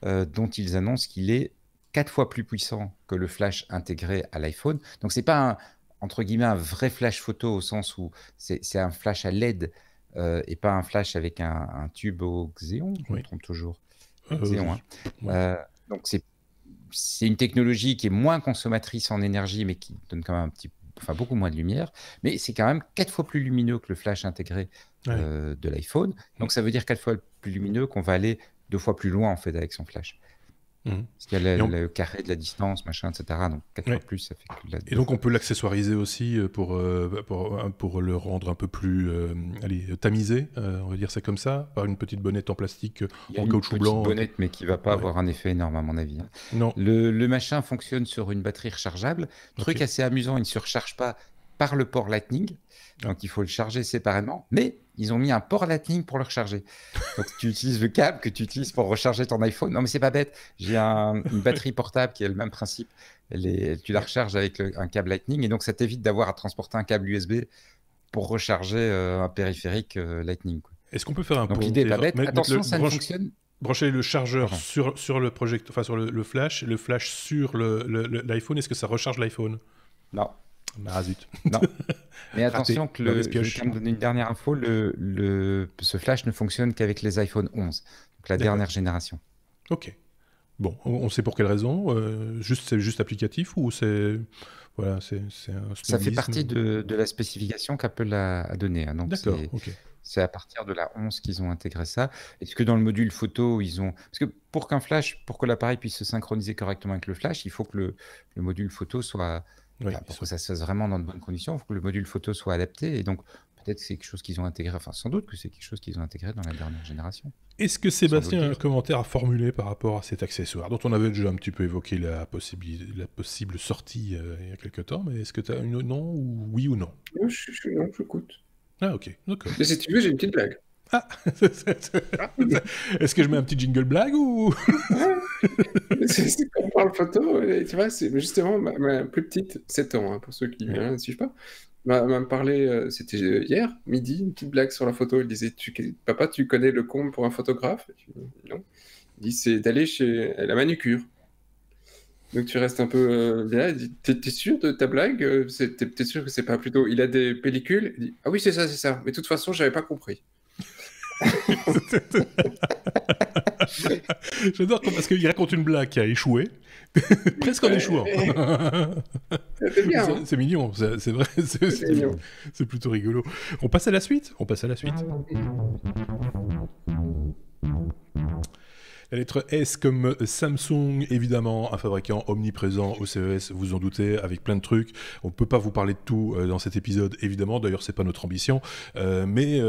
dont ils annoncent qu'il est 4 fois plus puissant que le flash intégré à l'iPhone. Donc c'est pas entre guillemets un vrai flash photo au sens où c'est un flash à LED et pas un flash avec un tube au Xéon, je me trompe toujours. Xéon, donc c'est une technologie qui est moins consommatrice en énergie, mais qui donne quand même beaucoup moins de lumière, mais c'est quand même 4 fois plus lumineux que le flash intégré de l'iPhone. Donc ça veut dire 4 fois plus lumineux qu'on va aller 2 fois plus loin en fait avec son flash. Parce qu'il y a le carré de la distance, machin, etc. Donc 4 fois plus, ça fait que... Et donc on peut l'accessoiriser aussi pour le rendre un peu plus tamisé, on va dire ça comme ça, par une petite bonnette en plastique en caoutchouc blanc. Une petite bonnette, mais qui ne va pas avoir un effet énorme à mon avis. Hein. Non. Le machin fonctionne sur une batterie rechargeable. Truc assez amusant, il ne se recharge pas par le port Lightning. Donc il faut le charger séparément, mais ils ont mis un port Lightning pour le recharger. Donc tu utilises le câble que tu utilises pour recharger ton iPhone. Non mais c'est pas bête, j'ai une batterie portable qui a le même principe. Tu la recharges avec un câble Lightning et donc ça t'évite d'avoir à transporter un câble USB pour recharger un périphérique Lightning. Quoi. Est-ce qu'on peut faire un Donc l'idée est pas bête. Attention, ça ne fonctionne. Brancher le chargeur sur le projecteur, enfin sur le flash sur l'iPhone, est-ce que ça recharge l'iPhone ? Non. Ah zut. Non. Mais attention que Mauvaise je vais pioche. quand même donner une dernière info, ce flash ne fonctionne qu'avec les iPhone 11, donc la D'accord. dernière génération. Ok. Bon, on sait pour quelle raison. C'est juste applicatif ou c'est voilà, c'est un Ça fait snobisme. partie de la spécification qu'Apple a donnée, hein. Donc D'accord. Ok. c'est à partir de la 11 qu'ils ont intégré ça. Est-ce que dans le module photo, ils ont... Parce que pour que l'appareil puisse se synchroniser correctement avec le flash, il faut que le module photo soit... Oui. pour que ça se fasse vraiment dans de bonnes conditions, il faut que le module photo soit adapté. Et donc, peut-être que c'est quelque chose qu'ils ont intégré, enfin sans doute que c'est quelque chose qu'ils ont intégré dans la dernière génération. Est-ce que Sébastien a un dire. commentaire à formuler par rapport à cet accessoire dont on avait déjà un petit peu évoqué la possible sortie il y a quelque temps, mais est-ce que tu as une non ou oui ou non? Non, j'écoute. Ah ok, d'accord. Et si tu veux, j'ai une petite blague. Ah Est-ce que je mets un petit jingle blague ou C'est quand on parle photo, et tu vois, c'est justement ma plus petite, 7 ans, hein, pour ceux qui ne suivent pas, m'a parlé, c'était hier, midi, une petite blague sur la photo. Il disait, Papa, tu connais le comble pour un photographe? Je dis, non. Il dit, c'est d'aller chez la manucure. Donc tu restes un peu bien, il dit, t'es sûr de ta blague? T'es sûr que c'est pas plutôt, il a des pellicules? Il dit, ah oui, c'est ça, mais de toute façon, j'avais pas compris. J'adore parce qu'il raconte une blague qui a échoué, presque en échouant. C'est bien, hein. C'est mignon, c'est vrai, mignon. c'est plutôt rigolo. On passe à la suite. La lettre S comme Samsung, évidemment, un fabricant omniprésent au CES, vous en doutez, avec plein de trucs. On ne peut pas vous parler de tout dans cet épisode, évidemment. D'ailleurs, c'est pas notre ambition. Mais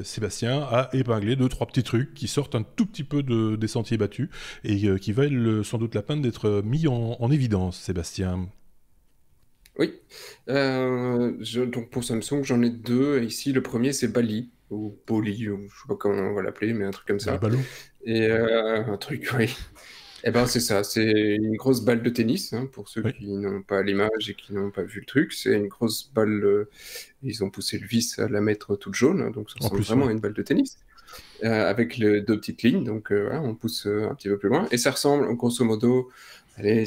Sébastien a épinglé 2-3 petits trucs qui sortent un tout petit peu des sentiers battus et qui valent sans doute la peine d'être mis en évidence, Sébastien. Oui. Donc pour Samsung, j'en ai 2. Ici, le premier, c'est Bali, ou Boli, ou je sais pas comment on va l'appeler, mais un truc comme ça. Ballot. Et un truc, oui. Eh ben, c'est ça, c'est une grosse balle de tennis, hein, pour ceux qui n'ont pas l'image et qui n'ont pas vu le truc. C'est une grosse balle, ils ont poussé le vis à la mettre toute jaune, hein, donc ça ressemble vraiment à une balle de tennis, avec 2 petites lignes, donc voilà, on pousse un petit peu plus loin. Et ça ressemble, grosso modo, allez,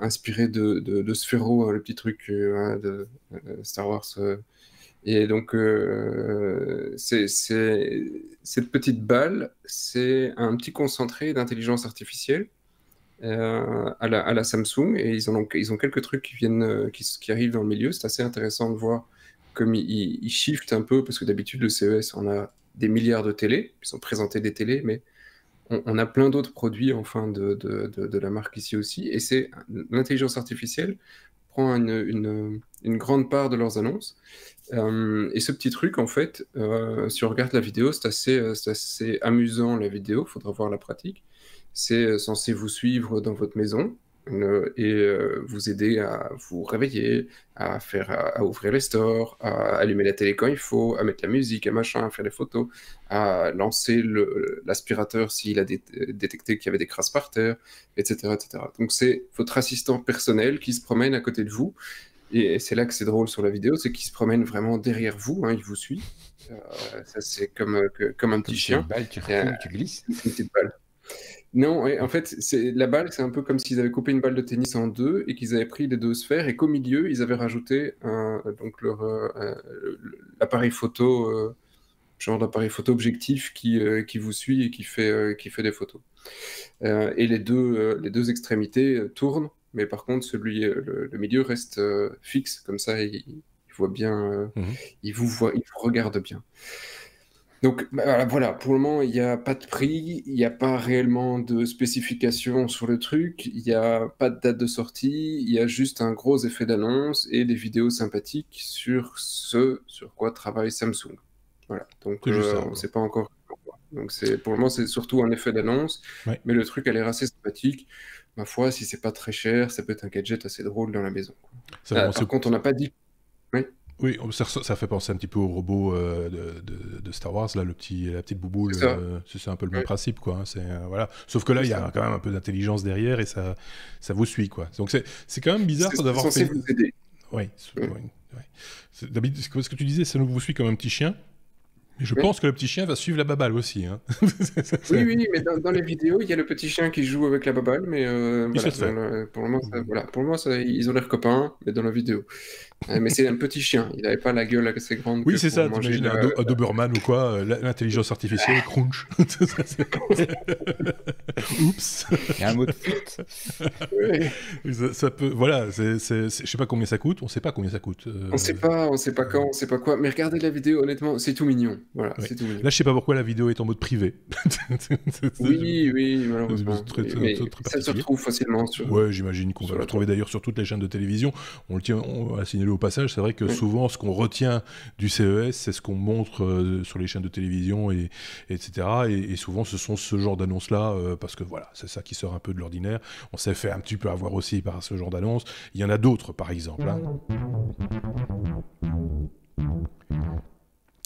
inspiré de Sphero, hein, le petit truc de Star Wars. Et donc, cette petite balle, c'est un petit concentré d'intelligence artificielle à la Samsung, et ils ont quelques trucs qui arrivent dans le milieu. C'est assez intéressant de voir comme ils shiftent un peu, parce que d'habitude, le CES, on a des milliards de télés, ils ont présenté des télés, mais on a plein d'autres produits enfin de la marque ici aussi, et c'est l'intelligence artificielle prend une grande part de leurs annonces. Et ce petit truc, en fait, si on regarde la vidéo, c'est assez amusant, la vidéo, il faudra voir la pratique. C'est censé vous suivre dans votre maison et vous aider à vous réveiller, à ouvrir les stores, à allumer la télé quand il faut, à mettre la musique, à machin, à faire des photos, à lancer l'aspirateur s'il a détecté qu'il y avait des crasses par terre, etc., etc. Donc c'est votre assistant personnel qui se promène à côté de vous. Et c'est là que c'est drôle sur la vidéo, c'est qu'il se promène vraiment derrière vous, hein, il vous suit. Ça, c'est comme un petit chien. Une balle, tu recules, tu glisses. Une petite balle. Non, en fait, la balle, c'est un peu comme s'ils avaient coupé une balle de tennis en deux et qu'ils avaient pris les 2 sphères et qu'au milieu, ils avaient rajouté l'appareil photo, genre d'appareil photo objectif qui vous suit et qui fait des photos. Et les deux extrémités tournent, mais par contre, le milieu reste fixe, comme ça, il voit bien, il vous regarde bien. Donc voilà, pour le moment, il n'y a pas de prix, il n'y a pas réellement de spécification sur le truc, il n'y a pas de date de sortie, il y a juste un gros effet d'annonce et des vidéos sympathiques sur ce sur quoi travaille Samsung. Voilà, donc on ne sait pas encore. Donc pour le moment, c'est surtout un effet d'annonce, mais le truc a l'air assez sympathique. Ma foi, si c'est pas très cher, ça peut être un gadget assez drôle dans la maison. Par contre, on n'a pas dit... Oui, ça fait penser un petit peu au robot de Star Wars, là, la petite bouboule. C'est un peu le même principe, quoi. Voilà. Sauf que là, il y a quand même un peu d'intelligence derrière et ça vous suit, quoi. Donc c'est quand même bizarre d'avoir fait... C'est censé vous aider. Oui. D'habitude, ce que tu disais, ça vous suit comme un petit chien. Mais je pense que le petit chien va suivre la baballe aussi. Hein. Oui, mais dans les vidéos, il y a le petit chien qui joue avec la baballe, mais voilà, se fait. pour le moment, ils ont l'air copains, mais dans la vidéo. Mais c'est un petit chien, il n'avait pas la gueule assez grande. Oui, c'est ça, t'imagines un Doberman ou quoi, l'intelligence artificielle, crunch. Oups. Il y a un mot de fuite. Oui. Ça peut, voilà, je sais pas combien ça coûte, on sait pas combien ça coûte. On sait pas quand, on sait pas quoi, mais regardez la vidéo, honnêtement, c'est tout mignon. Voilà, ouais. c'est tout mignon. Là, je sais pas pourquoi la vidéo est en mode privé. Oui, malheureusement. Mais ça se retrouve facilement sur... Ouais, j'imagine qu'on va le retrouver d'ailleurs sur toutes les chaînes de télévision. On va signaler au passage, c'est vrai que souvent, ce qu'on retient du CES, c'est ce qu'on montre sur les chaînes de télévision, etc. Et souvent, ce sont ce genre d'annonces-là, parce que voilà, c'est ça qui sort un peu de l'ordinaire. On s'est fait un petit peu avoir aussi par ce genre d'annonces. Il y en a d'autres, par exemple. Hein.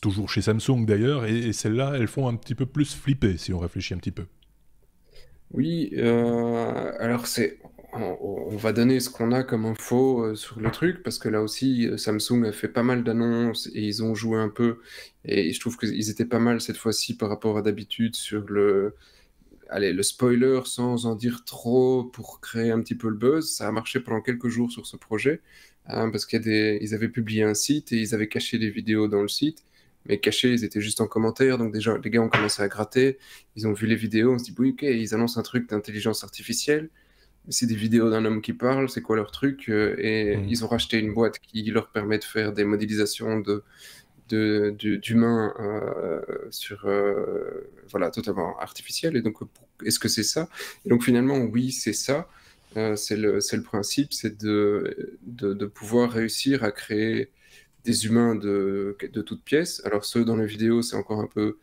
Toujours chez Samsung d'ailleurs, et celles-là, elles font un petit peu plus flipper, si on réfléchit un petit peu. Oui, alors on va donner ce qu'on a comme info sur le truc, parce que là aussi, Samsung a fait pas mal d'annonces et ils ont joué un peu, et je trouve qu'ils étaient pas mal cette fois-ci par rapport à d'habitude sur le spoiler sans en dire trop pour créer un petit peu le buzz. Ça a marché pendant quelques jours sur ce projet, parce qu'ils avaient publié un site et ils avaient caché les vidéos dans le site. Mais cachés, ils étaient juste en commentaire, donc déjà les gars ont commencé à gratter, ils ont vu les vidéos, on se dit oui, ok, ils annoncent un truc d'intelligence artificielle, c'est des vidéos d'un homme qui parle, c'est quoi leur truc, ils ont racheté une boîte qui leur permet de faire des modélisations d'humains sur voilà, totalement artificiel, et donc est-ce que c'est ça? Et donc finalement oui, c'est ça, c'est le principe, c'est de pouvoir réussir à créer des humains de toutes pièces. Alors ceux dans la vidéo, c'est encore un peu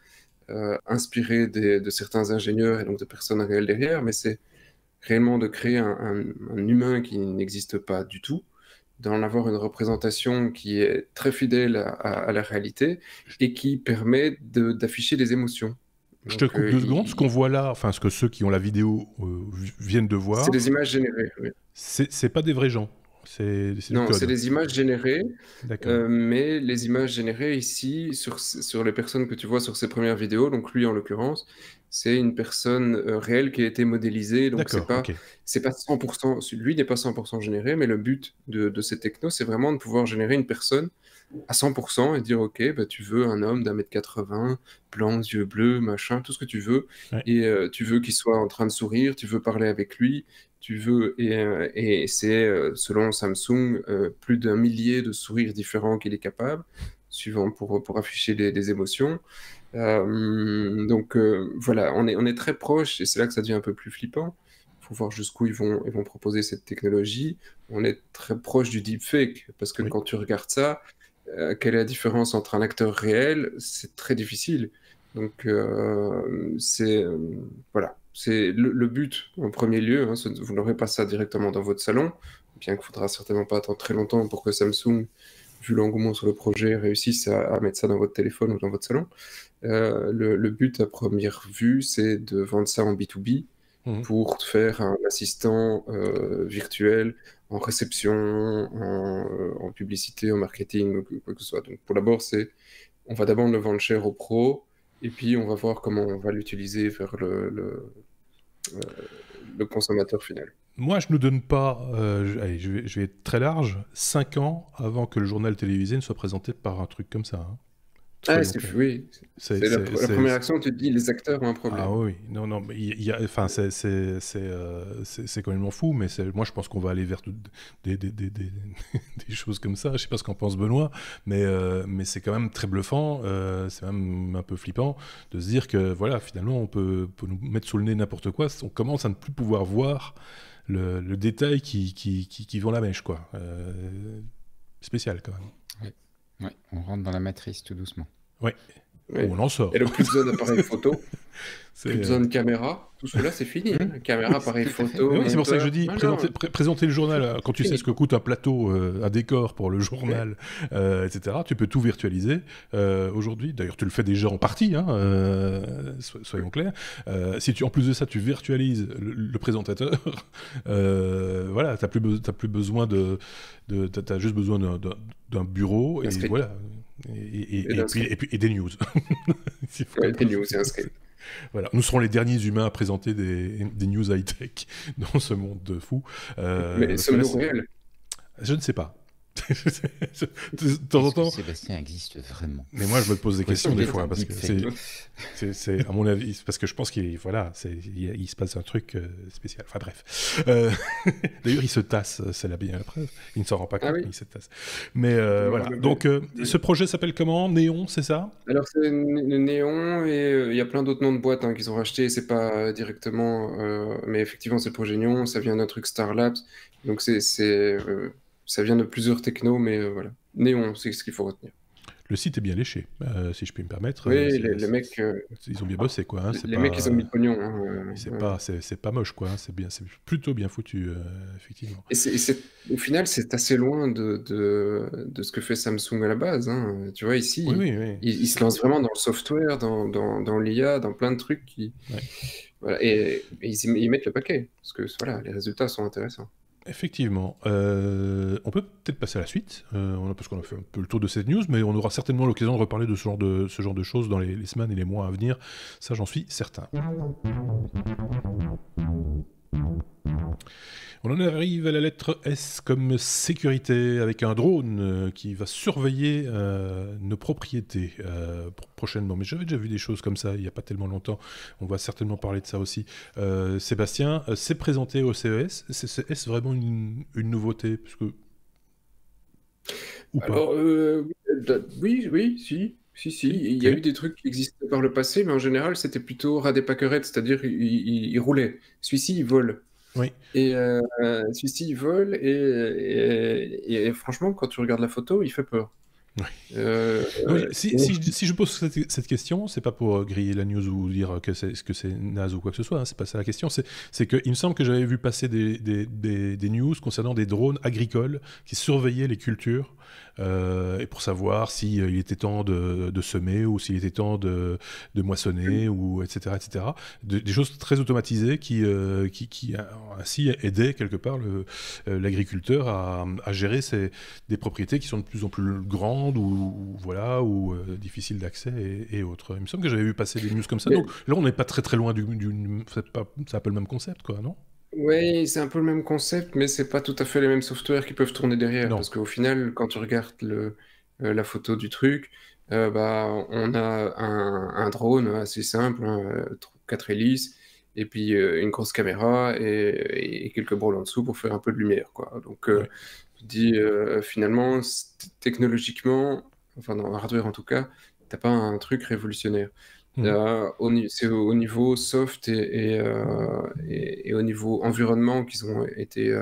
inspiré de certains ingénieurs et donc de personnes réelles derrière, mais c'est réellement de créer un humain qui n'existe pas du tout, d'en avoir une représentation qui est très fidèle à la réalité et qui permet d'afficher des émotions. Je te coupe 2 secondes. Ce qu'on voit là, enfin ce que ceux qui ont la vidéo viennent de voir... C'est des images générées, oui. C'est pas des vrais gens. Non, c'est des images générées, mais les images générées ici, sur les personnes que tu vois sur ces premières vidéos, donc lui en l'occurrence, c'est une personne réelle qui a été modélisée, donc c'est pas 100%, lui n'est pas 100% généré, mais le but de ces technos, c'est vraiment de pouvoir générer une personne à 100% et dire ok, bah, tu veux un homme d'1m80, blanc, yeux bleus, machin, tout ce que tu veux, et tu veux qu'il soit en train de sourire, tu veux parler avec lui, tu veux, et c'est selon Samsung plus d'1 millier de sourires différents qu'il est capable, suivant pour afficher des émotions. Donc voilà, on est très proche, et c'est là que ça devient un peu plus flippant. Il faut voir jusqu'où ils vont proposer cette technologie. On est très proche du deepfake, parce que quand tu regardes ça, quelle est la différence entre un acteur réel? C'est très difficile. Donc voilà. C'est le but en premier lieu, hein, vous n'aurez pas ça directement dans votre salon, bien qu'il faudra certainement pas attendre très longtemps pour que Samsung, vu l'engouement sur le projet, réussisse à mettre ça dans votre téléphone ou dans votre salon. Le but à première vue, c'est de vendre ça en B2B pour faire un assistant virtuel en réception, en publicité, en marketing, quoi que ce soit. Donc pour d'abord, on va d'abord le vendre cher aux pros, et puis on va voir comment on va l'utiliser vers le consommateur final. Moi, je ne donne pas, je vais être très large, 5 ans avant que le journal télévisé ne soit présenté par un truc comme ça. Hein. Oui, c'est la première action, tu te dis, les acteurs ont un problème. Ah oui, non, mais c'est quand même fou, mais moi je pense qu'on va aller vers des choses comme ça. Je sais pas ce qu'en pense Benoît, mais c'est quand même très bluffant, c'est même un peu flippant de se dire que voilà, finalement on peut nous mettre sous le nez n'importe quoi, on commence à ne plus pouvoir voir le détail qui vend la mèche, quoi. Spécial quand même. Oui. Ouais, on rentre dans la matrice tout doucement. Ouais. On en sort. Et le plus besoin d'appareil photo, plus besoin de caméra, tout cela c'est fini. Hein. Caméra, appareil photo. Oui, c'est pour ça que je dis présenter le journal. Quand tu sais ce que coûte un plateau, un décor pour le journal, etc., tu peux tout virtualiser. Aujourd'hui, d'ailleurs, tu le fais déjà en partie, hein, soyons clairs. Si en plus de ça, tu virtualises le présentateur, voilà, t'as plus besoin t'as juste besoin d'un bureau et voilà. Et des news. Des news et un script. Voilà, nous serons les derniers humains à présenter des news high-tech dans ce monde de fou. Mais sommes-nous réels? Je ne sais pas. De temps en temps. Sébastien existe vraiment. Mais moi, je me pose des questions des fois parce que c'est à mon avis, c'est parce que je pense qu'il se passe un truc spécial. Enfin bref. D'ailleurs, il se tasse, c'est bien la preuve. Il ne s'en rend pas compte, mais il se tasse. Mais voilà. Donc, ce projet s'appelle comment? Néon, c'est ça? Alors c'est Néon et il y a plein d'autres noms de boîtes qu'ils ont rachetés. C'est pas directement, mais effectivement, c'est le projet Néon. Ça vient d'un truc Star Labs. Donc ça vient de plusieurs technos, mais voilà. Néon, c'est ce qu'il faut retenir. Le site est bien léché, si je puis me permettre. Oui, les mecs... ils ont bien bossé, quoi. Hein, les mecs, ils ont mis le pognon. C'est pas moche, quoi. Hein, c'est plutôt bien foutu, effectivement. Et au final, c'est assez loin de ce que fait Samsung à la base. Hein. Tu vois, ici, ils se lancent vraiment dans le software, dans l'IA, dans plein de trucs qui... Ouais. Voilà, et ils mettent le paquet, parce que voilà, les résultats sont intéressants. Effectivement. On peut peut-être passer à la suite, parce qu'on a fait un peu le tour de cette news, mais on aura certainement l'occasion de reparler de ce genre de choses dans les semaines et les mois à venir. Ça, j'en suis certain. On en arrive à la lettre S comme sécurité, avec un drone qui va surveiller nos propriétés prochainement. Mais j'avais déjà vu des choses comme ça il n'y a pas tellement longtemps. On va certainement parler de ça aussi. Sébastien, c'est présenté au CES. Est-ce vraiment une nouveauté ou pas? Alors, oui, si. Il y a eu des trucs qui existaient par le passé, mais en général, c'était plutôt ras des pâquerettes, c'est-à-dire il roulait. Celui-ci, il vole. Oui. Et celui-ci, il vole, et franchement, quand tu regardes la photo, il fait peur. Oui. Si je pose cette question, c'est pas pour griller la news ou dire que c'est naze ou quoi que ce soit, hein, c'est pas ça la question, c'est que il me semble que j'avais vu passer des news concernant des drones agricoles qui surveillaient les cultures et pour savoir s'il était temps de semer ou s'il était temps de moissonner, ou etc. Des choses très automatisées qui ainsi aidaient quelque part l'agriculteur à gérer des propriétés qui sont de plus en plus grandes ou difficiles d'accès et autres. Il me semble que j'avais vu passer des news comme ça. Donc là, on n'est pas très très loin c'est un peu le même concept, quoi, non? Oui, c'est un peu le même concept, mais c'est pas tout à fait les mêmes softwares qui peuvent tourner derrière. Non. Parce qu'au final, quand tu regardes la photo du truc, on a un drone assez simple, 4 hélices, et puis une grosse caméra et quelques brôles en dessous pour faire un peu de lumière, quoi. Donc, tu te dis, finalement, technologiquement, enfin dans le hardware en tout cas, t'as pas un truc révolutionnaire. C'est au niveau soft et au niveau environnement qu'ils ont été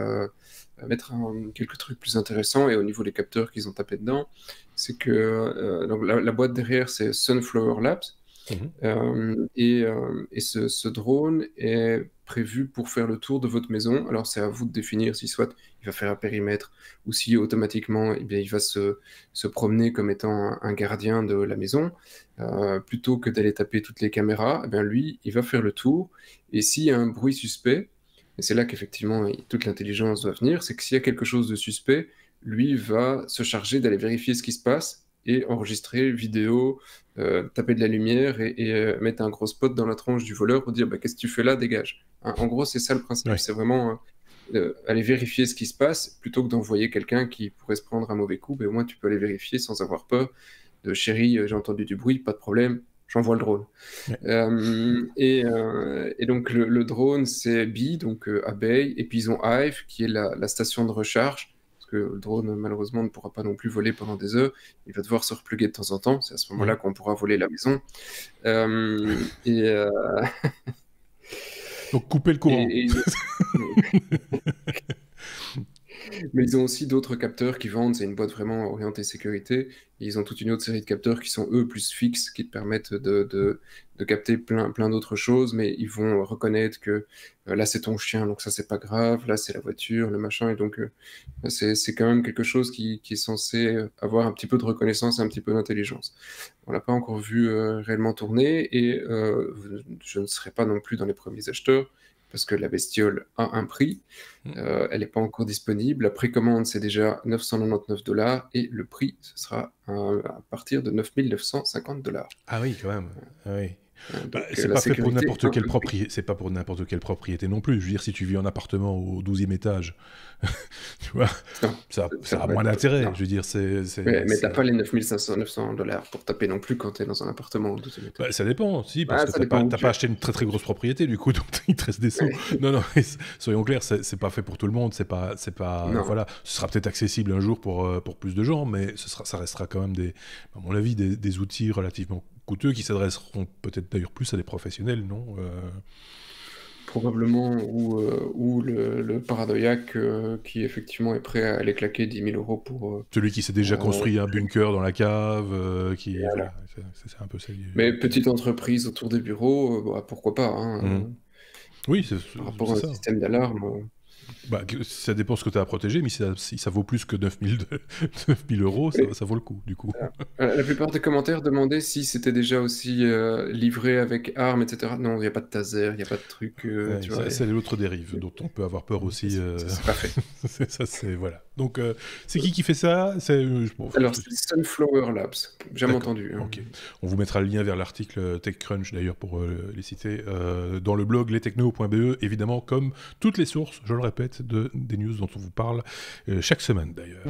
mettre quelques trucs plus intéressants, et au niveau des capteurs qu'ils ont tapé dedans, c'est que donc la boîte derrière, c'est Sunflower Labs. Et ce drone est prévu pour faire le tour de votre maison. Alors c'est à vous de définir si soit il va faire un périmètre ou si automatiquement il va se promener comme étant un gardien de la maison. Plutôt que d'aller taper toutes les caméras, lui, il va faire le tour. Et s'il y a un bruit suspect, et c'est là qu'effectivement toute l'intelligence doit venir, c'est que s'il y a quelque chose de suspect, lui va se charger d'aller vérifier ce qui se passe et enregistrer vidéo, taper de la lumière et mettre un gros spot dans la tronche du voleur pour dire qu'est-ce que tu fais là, dégage. Hein, en gros, c'est ça le principe. C'est vraiment aller vérifier ce qui se passe plutôt que d'envoyer quelqu'un qui pourrait se prendre un mauvais coup. Au moins, tu peux aller vérifier sans avoir peur de chérie, j'ai entendu du bruit, pas de problème, j'envoie le drone. Et donc, le drone, c'est Bee, donc abeille, et puis ils ont Hive, qui est la station de recharge. Que le drone, malheureusement, ne pourra pas non plus voler pendant des heures. Il va devoir se repluguer de temps en temps. C'est à ce moment-là qu'on pourra voler la maison. Donc, couper le courant. Mais ils ont aussi d'autres capteurs qui vendent. C'est une boîte vraiment orientée sécurité. Et ils ont toute une autre série de capteurs qui sont, eux, plus fixes, qui te permettent de capter plein d'autres choses. Mais ils vont reconnaître que là, c'est ton chien, donc ça, c'est pas grave. Là, c'est la voiture, le machin. Et donc, c'est quand même quelque chose qui est censé avoir un petit peu de reconnaissance et un petit peu d'intelligence. On l'a pas encore vu réellement tourner. Et je ne serai pas non plus dans les premiers acheteurs. parce que la bestiole a un prix. Elle n'est pas encore disponible. La précommande, c'est déjà $999 et le prix, ce sera à partir de $9 950. Ah oui, quand même. Ah oui. Donc, c'est la pas fait pour sécurité, n'importe quelle propriété. C'est pas pour n'importe quelle propriété non plus. Je veux dire, si tu vis en appartement au 12e étage, tu vois, Non, ça a va moins être- d'intérêt. non. Je veux dire, Mais c'est- t'as pas les $900 pour taper non plus quand t'es dans un appartement au 12e étage. ça dépend, si, parce que Ça t'as dépend où pas tu es. acheté une très très grosse propriété, du coup, donc il te reste des sous. Non, non, soyons clairs, c'est pas fait pour tout le monde, c'est pas, Non. voilà, ce sera peut-être accessible un jour pour plus de gens, mais ça restera quand même à mon avis, des outils relativement coûteux qui s'adresseront peut-être d'ailleurs plus à des professionnels, non Probablement, ou le paranoïaque qui effectivement est prêt à aller claquer 10 000 € pour... Celui qui s'est déjà construit un bunker dans la cave, voilà, c'est un peu ça. Mais petite entreprise autour des bureaux, pourquoi pas, hein, Oui, par rapport à un ça. système d'alarme. Ça dépend ce que tu as à protéger, mais si ça vaut plus que 9 000 €, ça vaut le coup, du coup. La plupart des commentaires demandaient si c'était déjà aussi livré avec armes, etc. Non, il n'y a pas de taser, il n'y a pas de truc. Tu vois, c'est l'autre dérive dont on peut avoir peur aussi. c'est pas fait. Ça, c'est voilà. Donc, c'est qui fait ça? Alors, c'est Sunflower Labs. Jamais entendu. Hein. Ok. On vous mettra le lien vers l'article TechCrunch d'ailleurs pour les citer dans le blog lestechno.be, évidemment, comme toutes les sources, je le répète, des news dont on vous parle chaque semaine d'ailleurs.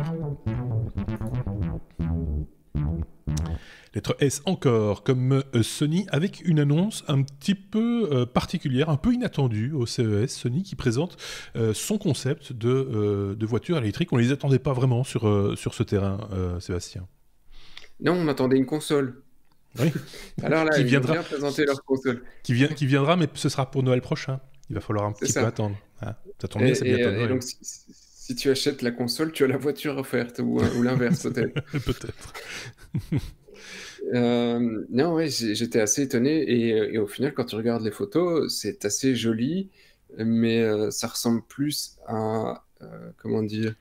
Lettre S encore, comme Sony, avec une annonce un petit peu particulière, un peu inattendue au CES. Sony qui présente son concept de voiture électrique. On ne les attendait pas vraiment sur ce terrain, Sébastien. Non, on attendait une console. Oui. Alors là, Qui ils viendra... vont bien présenter leur console. Qui viendra, mais ce sera pour Noël prochain. Il va falloir un petit peu attendre. Hein. Ça tombe bien, c'est bientôt Noël. Et donc, si tu achètes la console, tu as la voiture offerte, ou l'inverse peut-être. Peut-être. Non, ouais, j'étais assez étonné, et au final, quand tu regardes les photos, c'est assez joli, mais ça ressemble plus à, comment dire,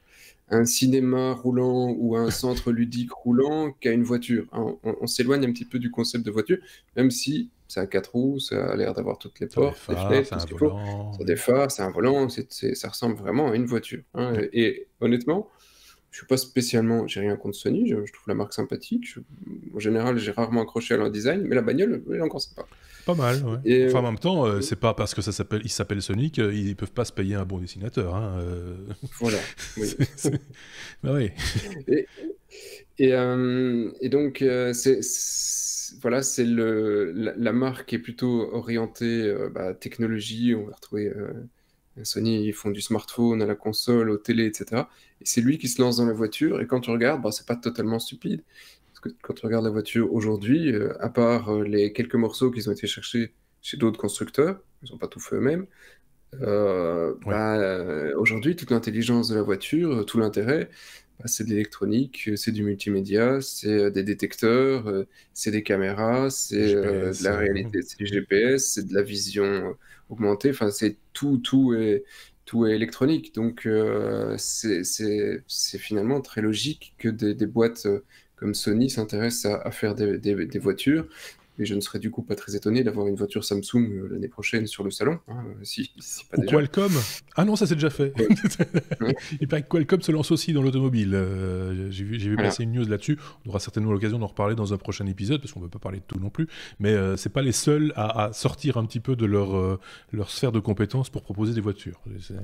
un cinéma roulant ou un centre ludique roulant qu'à une voiture. On s'éloigne un petit peu du concept de voiture, même si ça a 4 roues, ça a l'air d'avoir toutes les portes, les fenêtres, tout ce qu'il faut. Ça a des phares, c'est un volant, ça ressemble vraiment à une voiture. Hein. Et honnêtement, je suis pas spécialement, j'ai rien contre Sony, je trouve la marque sympathique. En général, j'ai rarement accroché à leur design, mais la bagnole, elle est encore sympa. Pas mal, ouais. Et, enfin, en même temps, c'est pas parce que il s'appelle Sony qu'ils peuvent pas se payer un bon dessinateur. Hein, Voilà. Oui. Bah oui. Et donc, voilà, c'est la marque est plutôt orientée technologie. On va retrouver Sony, ils font du smartphone à la console, aux télé, etc. Et c'est lui qui se lance dans la voiture. Et quand tu regardes, c'est pas totalement stupide. Parce que quand tu regardes la voiture aujourd'hui, à part les quelques morceaux qui ont été cherchés chez d'autres constructeurs, ils n'ont pas tout fait eux-mêmes. Aujourd'hui, toute l'intelligence de la voiture, tout l'intérêt, c'est de l'électronique, c'est du multimédia, c'est des détecteurs, c'est des caméras, c'est de la réalité, c'est du GPS, c'est de la vision augmentée. Enfin, c'est tout est électronique. Donc, c'est finalement très logique que des boîtes comme Sony s'intéressent à faire des voitures. Et je ne serais du coup pas très étonné d'avoir une voiture Samsung l'année prochaine sur le salon, hein, si pas ou déjà. Qualcomm. Ah non, ça c'est déjà fait. Ouais. Il paraît que Qualcomm se lance aussi dans l'automobile. J'ai vu passer une news là-dessus. On aura certainement l'occasion d'en reparler dans un prochain épisode, parce qu'on ne peut pas parler de tout non plus. Mais c'est pas les seuls à sortir un petit peu de leur sphère de compétences pour proposer des voitures. C'est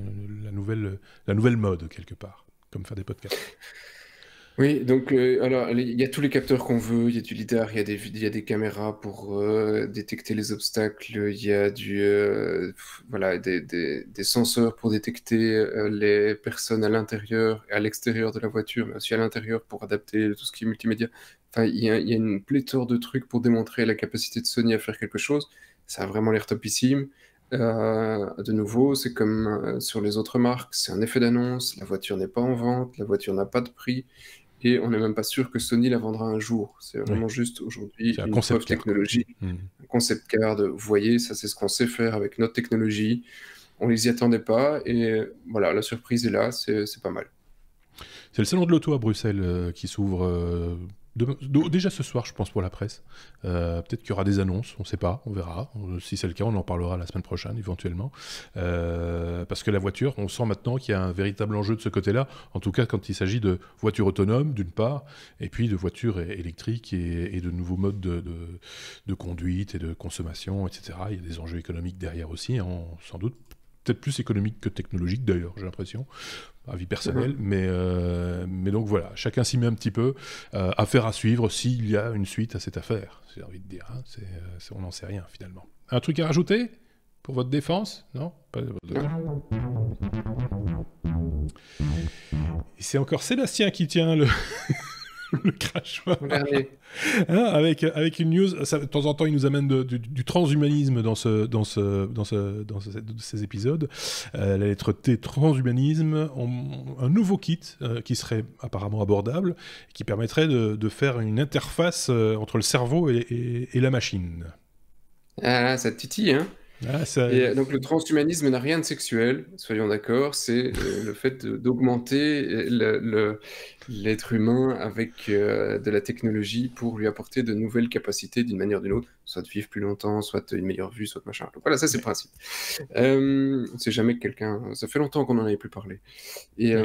la nouvelle mode, quelque part, comme faire des podcasts. Oui, donc alors il y a tous les capteurs qu'on veut, il y a du lidar, il y a des caméras pour détecter les obstacles, il y a des senseurs pour détecter les personnes à l'intérieur et à l'extérieur de la voiture, mais aussi à l'intérieur pour adapter tout ce qui est multimédia. Enfin, il y a une pléthore de trucs pour démontrer la capacité de Sony à faire quelque chose. Ça a vraiment l'air topissime. De nouveau, c'est comme sur les autres marques, c'est un effet d'annonce, la voiture n'est pas en vente, la voiture n'a pas de prix. Et on n'est même pas sûr que Sony la vendra un jour. C'est vraiment juste aujourd'hui une preuve technologique, un concept car de, vous voyez, ça c'est ce qu'on sait faire avec notre technologie. On les y attendait pas et voilà, la surprise est là, c'est pas mal. C'est le salon de l'auto à Bruxelles qui s'ouvre Déjà ce soir, je pense, pour la presse. Peut-être qu'il y aura des annonces, on ne sait pas, on verra. Si c'est le cas, on en parlera la semaine prochaine, éventuellement. Parce que la voiture, on sent maintenant qu'il y a un véritable enjeu de ce côté-là, en tout cas quand il s'agit de voitures autonomes, d'une part, et puis de voitures électriques et de nouveaux modes de conduite et de consommation, etc. Il y a des enjeux économiques derrière aussi, hein, sans doute. Peut-être plus économique que technologique d'ailleurs, j'ai l'impression, avis personnel, mais donc voilà, chacun s'y met un petit peu, affaire à suivre s'il y a une suite à cette affaire, j'ai envie de dire, hein, on n'en sait rien finalement. Un truc à rajouter pour votre défense? Non, pas de... Et c'est encore Sébastien qui tient le... le crachoir. Hein, avec une news, ça, de temps en temps, il nous amène du transhumanisme dans ces épisodes. La lettre T, transhumanisme, un nouveau kit qui serait apparemment abordable, qui permettrait de faire une interface entre le cerveau et la machine. Ah, ça te titille, hein? Et donc le transhumanisme n'a rien de sexuel, soyons d'accord, c'est le fait d'augmenter l'être humain avec de la technologie pour lui apporter de nouvelles capacités d'une manière ou d'une autre, soit de vivre plus longtemps, soit une meilleure vue, soit machin. Donc voilà, ça c'est le principe. On ne sait jamais que quelqu'un... Ça fait longtemps qu'on n'en avait plus parlé. Et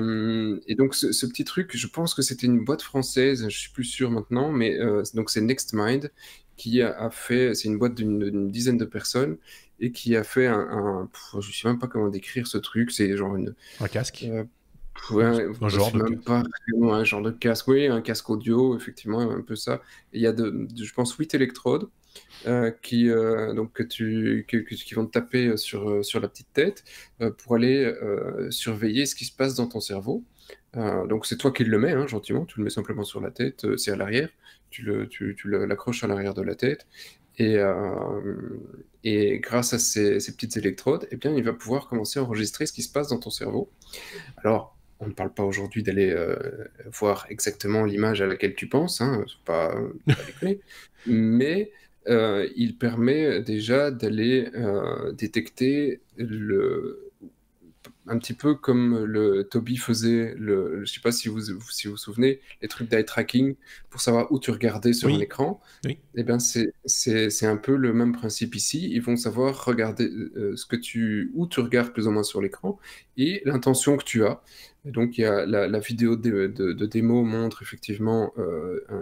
donc ce petit truc, je pense que c'était une boîte française, je suis plus sûr maintenant, mais donc c'est NextMind qui a fait... C'est une boîte d'une dizaine de personnes et qui a fait je ne sais même pas comment décrire ce truc, c'est genre un casque un genre de casque. Pas vraiment un genre de casque, oui, un casque audio, effectivement, un peu ça. Et il y a, je pense, 8 électrodes qui vont te taper sur la petite tête pour aller surveiller ce qui se passe dans ton cerveau. Donc c'est toi qui le mets, hein, gentiment, tu le mets simplement sur la tête, c'est à l'arrière, tu l'accroches à l'arrière de la tête. Et grâce à ces petites électrodes, eh bien, il va pouvoir commencer à enregistrer ce qui se passe dans ton cerveau. Alors, on ne parle pas aujourd'hui d'aller voir exactement l'image à laquelle tu penses, hein, pas les clés, mais il permet déjà d'aller détecter un petit peu comme le Toby faisait, je ne sais pas si vous vous souvenez, les trucs d'eye tracking pour savoir où tu regardais sur un écran. Oui. Eh bien, c'est un peu le même principe ici. Ils vont savoir regarder où tu regardes plus ou moins sur l'écran et l'intention que tu as. Et donc, il y a la vidéo de démo montre effectivement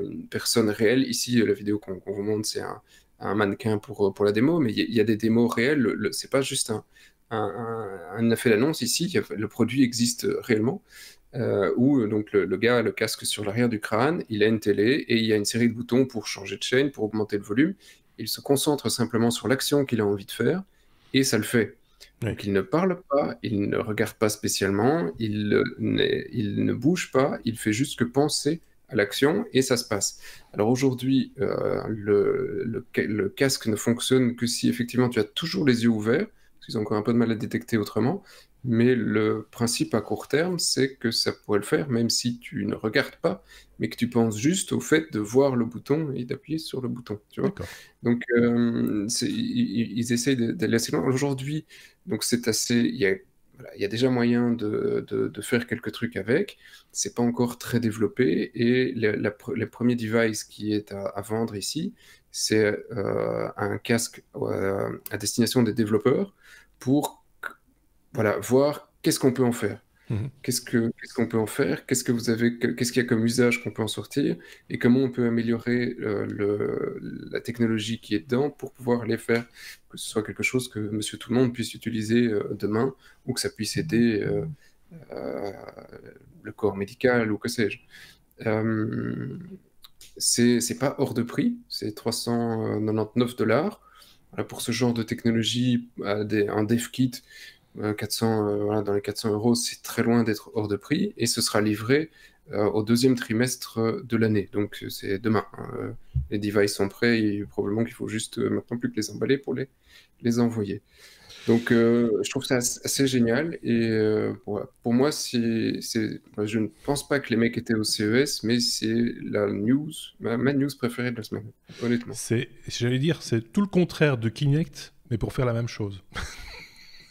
une personne réelle. Ici, la vidéo qu'on vous montre, c'est un mannequin pour la démo, mais il y a des démos réelles. C'est pas juste un effet d'annonce ici, le produit existe réellement, où donc le gars a le casque sur l'arrière du crâne, il a une télé et il y a une série de boutons pour changer de chaîne, pour augmenter le volume. Il se concentre simplement sur l'action qu'il a envie de faire et ça le fait. Oui. Donc il ne parle pas, il ne regarde pas spécialement, il ne bouge pas, il fait juste que penser à l'action et ça se passe. Alors aujourd'hui, le casque ne fonctionne que si effectivement tu as toujours les yeux ouverts, parce qu'ils ont encore un peu de mal à détecter autrement, mais le principe à court terme, c'est que ça pourrait le faire même si tu ne regardes pas, mais que tu penses juste au fait de voir le bouton et d'appuyer sur le bouton, tu vois. Donc ils essayent d'aller assez loin. Aujourd'hui, donc c'est assez... Il y a déjà moyen de faire quelques trucs avec, c'est pas encore très développé, et le premier device qui est à vendre ici, c'est un casque à destination des développeurs pour voir qu'est-ce qu'on peut en faire. Qu'est-ce qu'on peut en faire, qu'est-ce qu'il y a comme usage qu'on peut en sortir, et comment on peut améliorer la technologie qui est dedans pour pouvoir les faire, que ce soit quelque chose que monsieur tout le monde puisse utiliser demain, ou que ça puisse aider le corps médical, ou que sais-je. C'est pas hors de prix, c'est $399. Pour ce genre de technologie, un dev kit, 400, dans les 400 €, c'est très loin d'être hors de prix, et ce sera livré au deuxième trimestre de l'année. Donc c'est demain. Les devices sont prêts, et probablement qu'il faut juste maintenant plus que les emballer pour les envoyer. Donc je trouve ça assez génial, et pour moi, je ne pense pas que les mecs étaient au CES, mais c'est ma news préférée de la semaine, honnêtement. J'allais dire, c'est tout le contraire de Kinect, mais pour faire la même chose.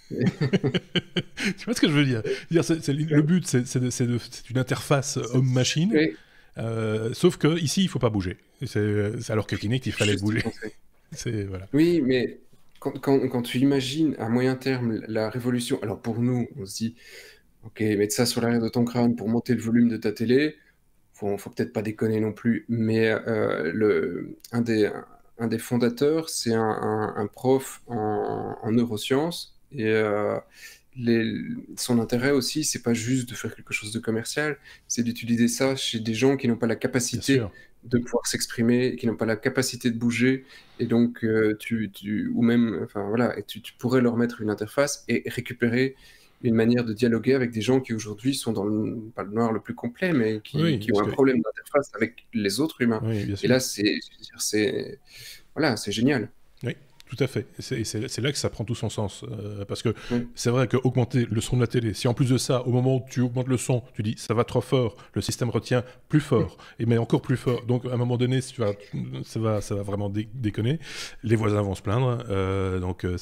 Tu vois ce que je veux dire? Le but, c'est une interface homme-machine. Sauf que ici, il faut pas bouger. Alors que Kinect, il fallait Juste bouger. conseil. Voilà. Oui, mais quand tu imagines à moyen terme la révolution, alors pour nous, on se dit, ok, mettre ça sur l'arrière de ton crâne pour monter le volume de ta télé, faut peut-être pas déconner non plus, mais un des fondateurs, c'est un prof en neurosciences, et son intérêt aussi, c'est pas juste de faire quelque chose de commercial, c'est d'utiliser ça chez des gens qui n'ont pas la Bien capacité sûr. de pouvoir s'exprimer, qui n'ont pas la capacité de bouger, et donc ou même, enfin voilà, et tu pourrais leur mettre une interface et récupérer une manière de dialoguer avec des gens qui aujourd'hui sont pas le noir le plus complet, mais Oui, qui ont parce un que... problème d'interface avec les autres humains. oui, bien Et sûr. là, voilà, c'est génial. Oui, tout à fait. C'est là que ça prend tout son sens. Parce que Oui. c'est vrai qu'augmenter le son de la télé, si en plus de ça, au moment où tu augmentes le son, tu dis ça va trop fort, le système retient plus fort, et mais encore plus fort. Donc à un moment donné, ça va vraiment déconner. Les voisins vont se plaindre.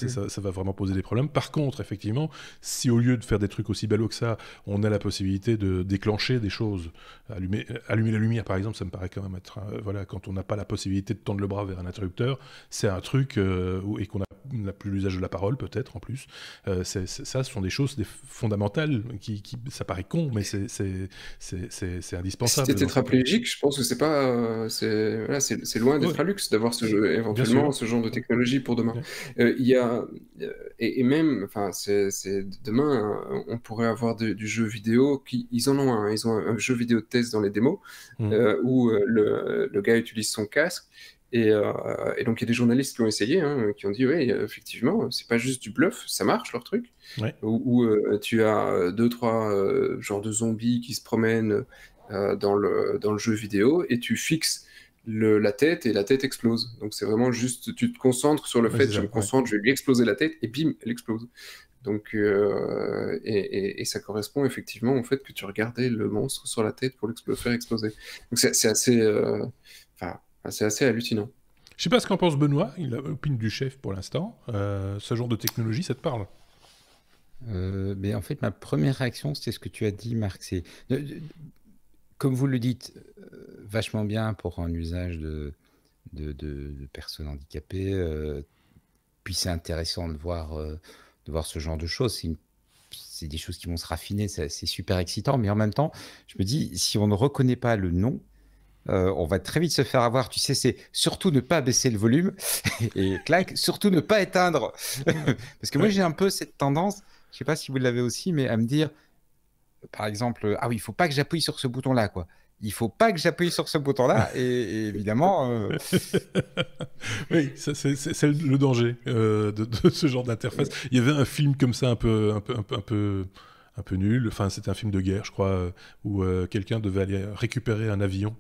Ça va vraiment poser des problèmes. Par contre, effectivement, si au lieu de faire des trucs aussi ballot que ça, on a la possibilité de déclencher des choses, allumer la lumière par exemple, ça me paraît quand même être... voilà, quand on n'a pas la possibilité de tendre le bras vers un interrupteur, c'est un truc... et qu'on n'a plus l'usage de la parole peut-être en plus. Ça, ce sont des choses fondamentales ça paraît con, mais c'est Si indispensable. t'es tétraplégique, je pense que c'est pas, voilà, c'est loin d'être Oui, un luxe d'avoir bien éventuellement sûr. ce genre de technologie pour demain. Ouais. Il y a, et même, enfin, demain, on pourrait avoir du jeu vidéo ils en ont un, ils ont un jeu vidéo de test dans les démos où le gars utilise son casque. Et donc, il y a des journalistes qui ont essayé, hein, qui ont dit, oui, effectivement, c'est pas juste du bluff, ça marche leur truc. Ouais. Où tu as 2-3 genres de zombies qui se promènent dans le jeu vidéo et tu fixes la tête et la tête explose. Donc c'est vraiment juste, tu te concentres sur le Ouais, fait, c'est je ça, me concentre, je vais lui exploser la tête et bim, elle explose. Donc, et ça correspond effectivement au fait que tu regardais le monstre sur la tête pour le faire exploser. Donc c'est assez, c'est assez hallucinant. Je sais pas ce qu'en pense Benoît, il a l'opinion du chef pour l'instant. Ce genre de technologie, ça te parle? Mais en fait, ma première réaction, c'était ce que tu as dit, Marc. C'est, comme vous le dites, vachement bien pour un usage de personnes handicapées. Puis c'est intéressant de voir ce genre de choses. C'est des choses qui vont se raffiner, c'est super excitant. Mais en même temps, je me dis, si on ne reconnaît pas le nom, on va très vite se faire avoir. Tu sais, c'est surtout ne pas baisser le volume et clac, surtout ne pas éteindre. Parce que moi, j'ai un peu cette tendance, je sais pas si vous l'avez aussi, mais à me dire, par exemple, ah oui, il faut pas que j'appuie sur ce bouton-là, quoi. Il faut pas que j'appuie sur ce bouton-là, et évidemment. Oui, c'est le danger de ce genre d'interface. Il y avait un film comme ça un peu nul. Enfin, c'était un film de guerre, je crois, où quelqu'un devait aller récupérer un avion.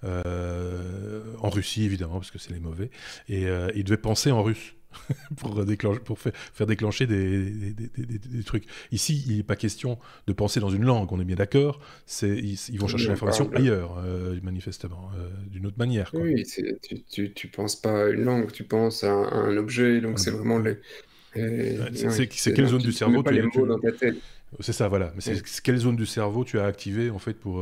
En Russie évidemment parce que c'est les mauvais et il devait penser en russe pour faire déclencher des trucs. Ici il n'est pas question de penser dans une langue, on est bien d'accord, ils vont chercher l'information ailleurs manifestement d'une autre manière quoi. Oui, tu penses pas à une langue, tu penses à un objet, donc c'est vraiment c'est quelle zone du cerveau tu mets pas les mots dans ta tête. C'est ça, voilà. Mais c'est quelle zone du cerveau tu as activé en fait pour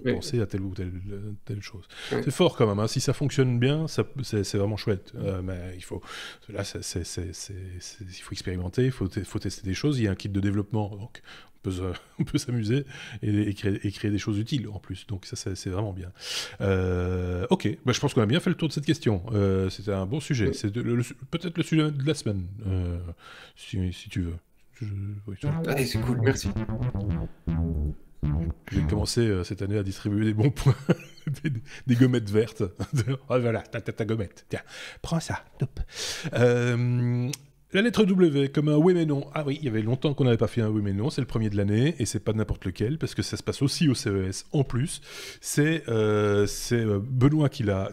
penser à telle ou telle chose. Oui. C'est fort quand même. Hein. Si ça fonctionne bien, c'est vraiment chouette. Mais il faut là, il faut expérimenter, il faut tester des choses. Il y a un kit de développement, donc on peut s'amuser et créer des choses utiles en plus. Donc ça, c'est vraiment bien. Ok, bah, je pense qu'on a bien fait le tour de cette question. C'était un bon sujet. C'est peut-être le sujet de la semaine, si tu veux. Allez, c'est cool, merci. J'ai commencé cette année à distribuer des bons points, des gommettes vertes. Oh, voilà, ta gommette. Tiens, prends ça. Top. La lettre W, comme un oui mais non. Ah oui, il y avait longtemps qu'on n'avait pas fait un oui mais non. C'est le premier de l'année et c'est pas n'importe lequel parce que ça se passe aussi au CES en plus. C'est Benoît qui a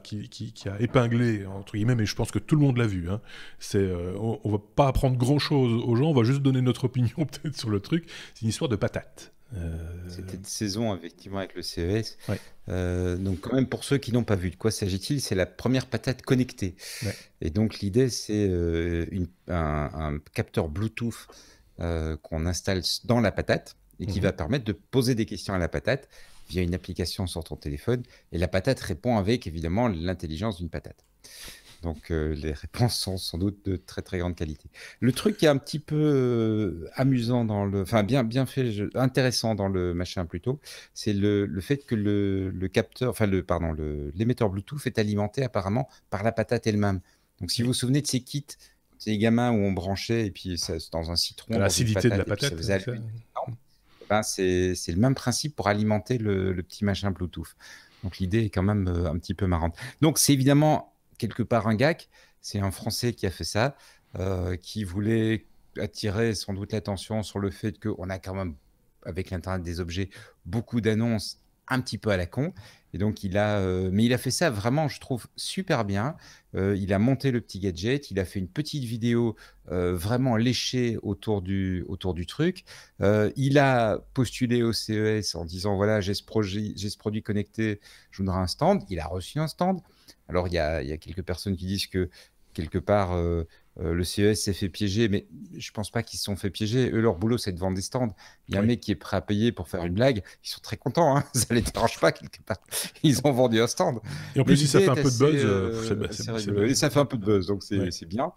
épinglé entre guillemets, mais je pense que tout le monde l'a vu. Hein. On va pas apprendre grand chose aux gens, on va juste donner notre opinion peut-être sur le truc. C'est une histoire de patates. C'était de saison effectivement avec le CES. Ouais. Donc quand même pour ceux qui n'ont pas vu, de quoi s'agit-il? C'est la première patate connectée. Ouais. Et donc l'idée c'est un capteur Bluetooth qu'on installe dans la patate et qui va permettre de poser des questions à la patate via une application sur ton téléphone, et la patate répond avec, évidemment, l'intelligence d'une patate. Donc, les réponses sont sans doute de très, très grande qualité. Le truc qui est un petit peu amusant enfin, bien fait, intéressant dans le machin plutôt, c'est le fait que le capteur, enfin, l'émetteur Bluetooth est alimenté apparemment par la patate elle-même. Donc, si vous vous souvenez de ces kits, ces gamins où on branchait, et puis ça, dans un citron, l'acidité de la patate, ça faisait ben, c'est le même principe pour alimenter le petit machin Bluetooth. Donc, l'idée est quand même un petit peu marrante. Donc, c'est évidemment quelque part un gag, c'est un Français qui a fait ça, qui voulait attirer sans doute l'attention sur le fait qu'on a quand même, avec l'Internet des objets, beaucoup d'annonces un petit peu à la con. Et donc, mais il a fait ça vraiment, je trouve, super bien. Il a monté le petit gadget, il a fait une petite vidéo vraiment léchée autour du truc. Il a postulé au CES en disant, voilà, j'ai ce produit connecté, je voudrais un stand. Il a reçu un stand. Alors, il y a quelques personnes qui disent que, quelque part, le CES s'est fait piéger, mais je ne pense pas qu'ils se sont fait piéger. Eux, leur boulot, c'est de vendre des stands. Il y a un mec qui est prêt à payer pour faire une blague. Ils sont très contents, hein. Ça ne les dérange pas, quelque part. Ils ont vendu un stand. Et en plus, si ça fait un peu de buzz, et ça fait un peu de buzz, donc c'est bien.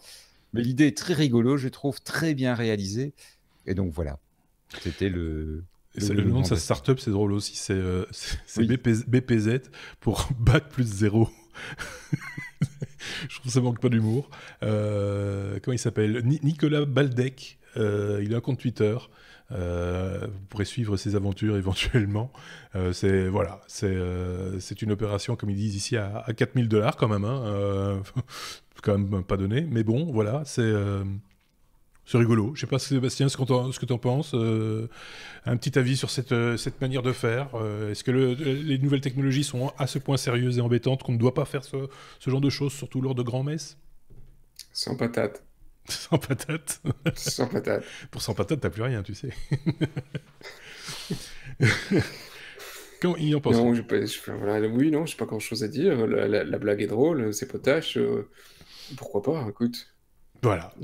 Mais l'idée est très rigolo, je trouve, très bien réalisée. Et donc, voilà. C'était le nom de sa startup, c'est drôle aussi, c'est BPZ pour Bac plus 0. Je trouve que ça manque pas d'humour. Comment il s'appelle? Nicolas Baldec. Il a un compte Twitter. Vous pourrez suivre ses aventures éventuellement. C'est une opération, comme ils disent ici, à $4000 quand même. Hein. Quand même pas donné. Mais bon, voilà, c'est rigolo. Je sais pas, Sébastien, ce que tu en penses. Un petit avis sur cette manière de faire. Est-ce que les nouvelles technologies sont à ce point sérieuses et embêtantes qu'on ne doit pas faire ce genre de choses, surtout lors de grands-messes? Sans patate. Sans patate. Sans patate. Pour sans patate, t'as plus rien, tu sais. Comment il en pense? Non, oui, non, j'ai pas grand-chose à dire. La blague est drôle, c'est potache. Pourquoi pas, écoute. Voilà.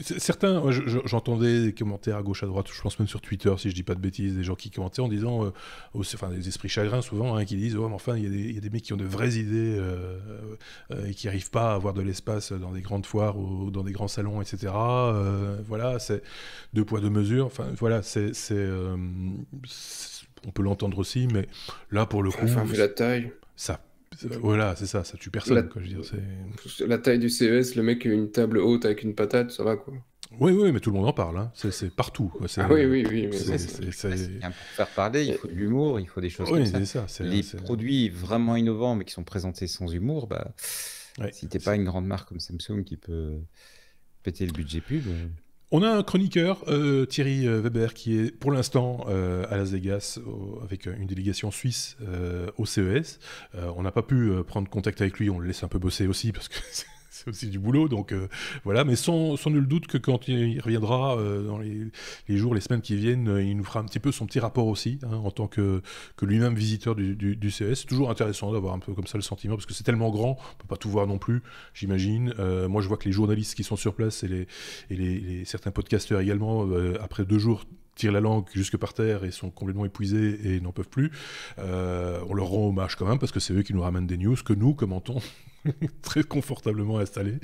Certains, j'entendais des commentaires à gauche à droite, je pense même sur Twitter, si je dis pas de bêtises, des gens qui commentaient en disant, des esprits chagrins souvent, hein, qui disent, mais enfin, il y a des mecs qui ont de vraies idées et qui n'arrivent pas à avoir de l'espace dans des grandes foires ou dans des grands salons, etc. Voilà, c'est deux poids deux mesures. Enfin, voilà, on peut l'entendre aussi, mais là pour le coup, vu la taille. Voilà, c'est ça tue personne. Quoi, je veux dire, la taille du CES, le mec a une table haute avec une patate, ça va quoi. Oui, mais tout le monde en parle, hein. C'est partout. Quoi. Oui. Mais pour faire parler, il faut de l'humour, il faut des choses comme ça. Les produits vraiment innovants, mais qui sont présentés sans humour, si t'es pas une grande marque comme Samsung qui peut péter le budget pub... On a un chroniqueur, Thierry Weber, qui est pour l'instant à Las Vegas avec une délégation suisse au CES. On n'a pas pu prendre contact avec lui, on le laisse un peu bosser aussi parce que c'est aussi du boulot, donc voilà. Mais sans nul doute que quand il reviendra dans les jours, les semaines qui viennent, il nous fera un petit peu son petit rapport aussi, hein, en tant que lui-même visiteur du CES. C'est toujours intéressant d'avoir un peu comme ça le sentiment, parce que c'est tellement grand, on peut pas tout voir non plus, j'imagine. Moi, je vois que les journalistes qui sont sur place et certains podcasteurs également, après 2 jours, tirent la langue jusque par terre et sont complètement épuisés et n'en peuvent plus. On leur rend hommage quand même, parce que c'est eux qui nous ramènent des news que nous commentons très confortablement installés.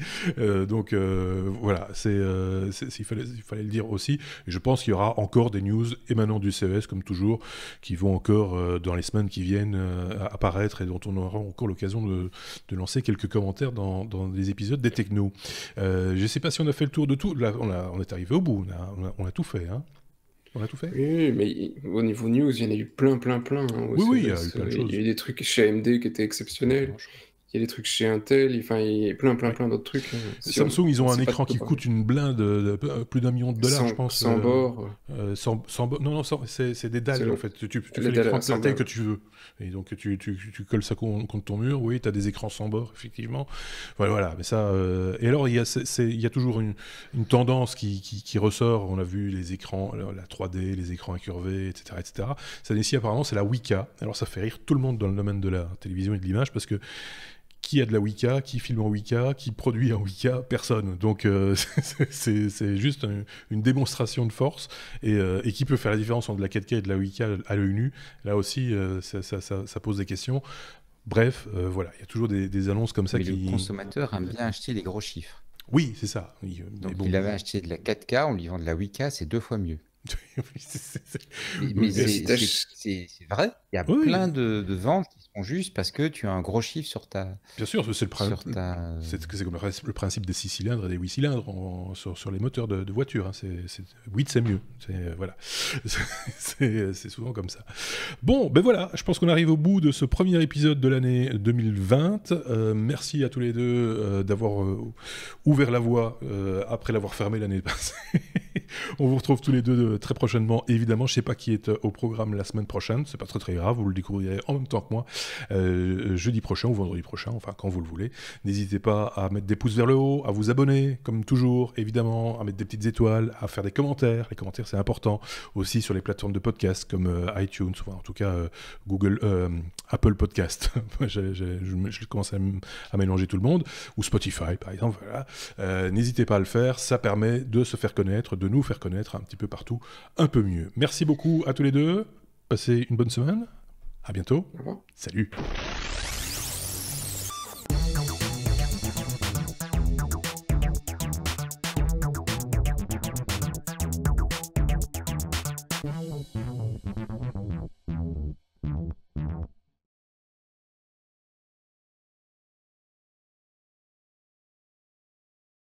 Donc voilà, il fallait le dire aussi. Et je pense qu'il y aura encore des news émanant du CES, comme toujours, qui vont encore, dans les semaines qui viennent, apparaître et dont on aura encore l'occasion de lancer quelques commentaires dans des épisodes des Technos. Je ne sais pas si on a fait le tour de tout. Là, on est arrivé au bout. On a tout fait, hein. On a tout fait. Oui, mais au niveau news, il y en a eu plein. Hein, oui, il y a eu plein de choses. Il y a eu des trucs chez AMD qui étaient exceptionnels. Il y a des trucs chez Intel, enfin, il y a plein d'autres trucs. Samsung, ils ont un écran qui coûte une blinde de plus $1 million, je pense. Sans bord. Sans bord. Non, c'est des dalles, en fait. Tu fais l'écran de la taille que tu veux. Et donc, tu colles ça contre ton mur. Oui, tu as des écrans sans bord, effectivement. Voilà. Mais ça, et alors, il y a toujours une tendance qui ressort. On a vu les écrans, la 3D, les écrans incurvés, etc. Ça, ici, apparemment, c'est la Weka. Alors, ça fait rire tout le monde dans le domaine de la télévision et de l'image, parce que qui a de la Wicca, qui filme en Wicca, qui produit en Wicca, personne. Donc c'est juste une démonstration de force et qui peut faire la différence entre de la 4K et de la Wicca à l'œil nu. Là aussi, ça pose des questions. Bref, voilà, il y a toujours des annonces comme ça. Mais le consommateur aime bien acheter les gros chiffres. Oui, c'est ça. Donc il avait acheté de la 4K, on lui vend de la Wicca, c'est 2 fois mieux. Mais c'est vrai, il y a plein de ventes qui sont justes parce que tu as un gros chiffre sur ta... Bien sûr, c'est comme le principe des 6 cylindres et des 8 cylindres sur les moteurs de voiture. 8, c'est mieux. Voilà. C'est souvent comme ça. Bon, ben voilà, je pense qu'on arrive au bout de ce premier épisode de l'année 2020. Merci à tous les deux d'avoir ouvert la voie après l'avoir fermée l'année passée. On vous retrouve tous les deux très prochainement. Évidemment, je ne sais pas qui est au programme la semaine prochaine. C'est pas très grave. Vous le découvrirez en même temps que moi jeudi prochain ou vendredi prochain, enfin quand vous le voulez. N'hésitez pas à mettre des pouces vers le haut, à vous abonner comme toujours, évidemment, à mettre des petites étoiles, à faire des commentaires. Les commentaires, c'est important. Aussi sur les plateformes de podcast comme iTunes, enfin, en tout cas Google, Apple Podcast. je commence à mélanger tout le monde. Ou Spotify, par exemple. Voilà. N'hésitez pas à le faire. Ça permet de se faire connaître, de nous faire connaître un petit peu partout, un peu mieux. Merci beaucoup à tous les deux. Passez une bonne semaine. À bientôt. Au revoir. Salut.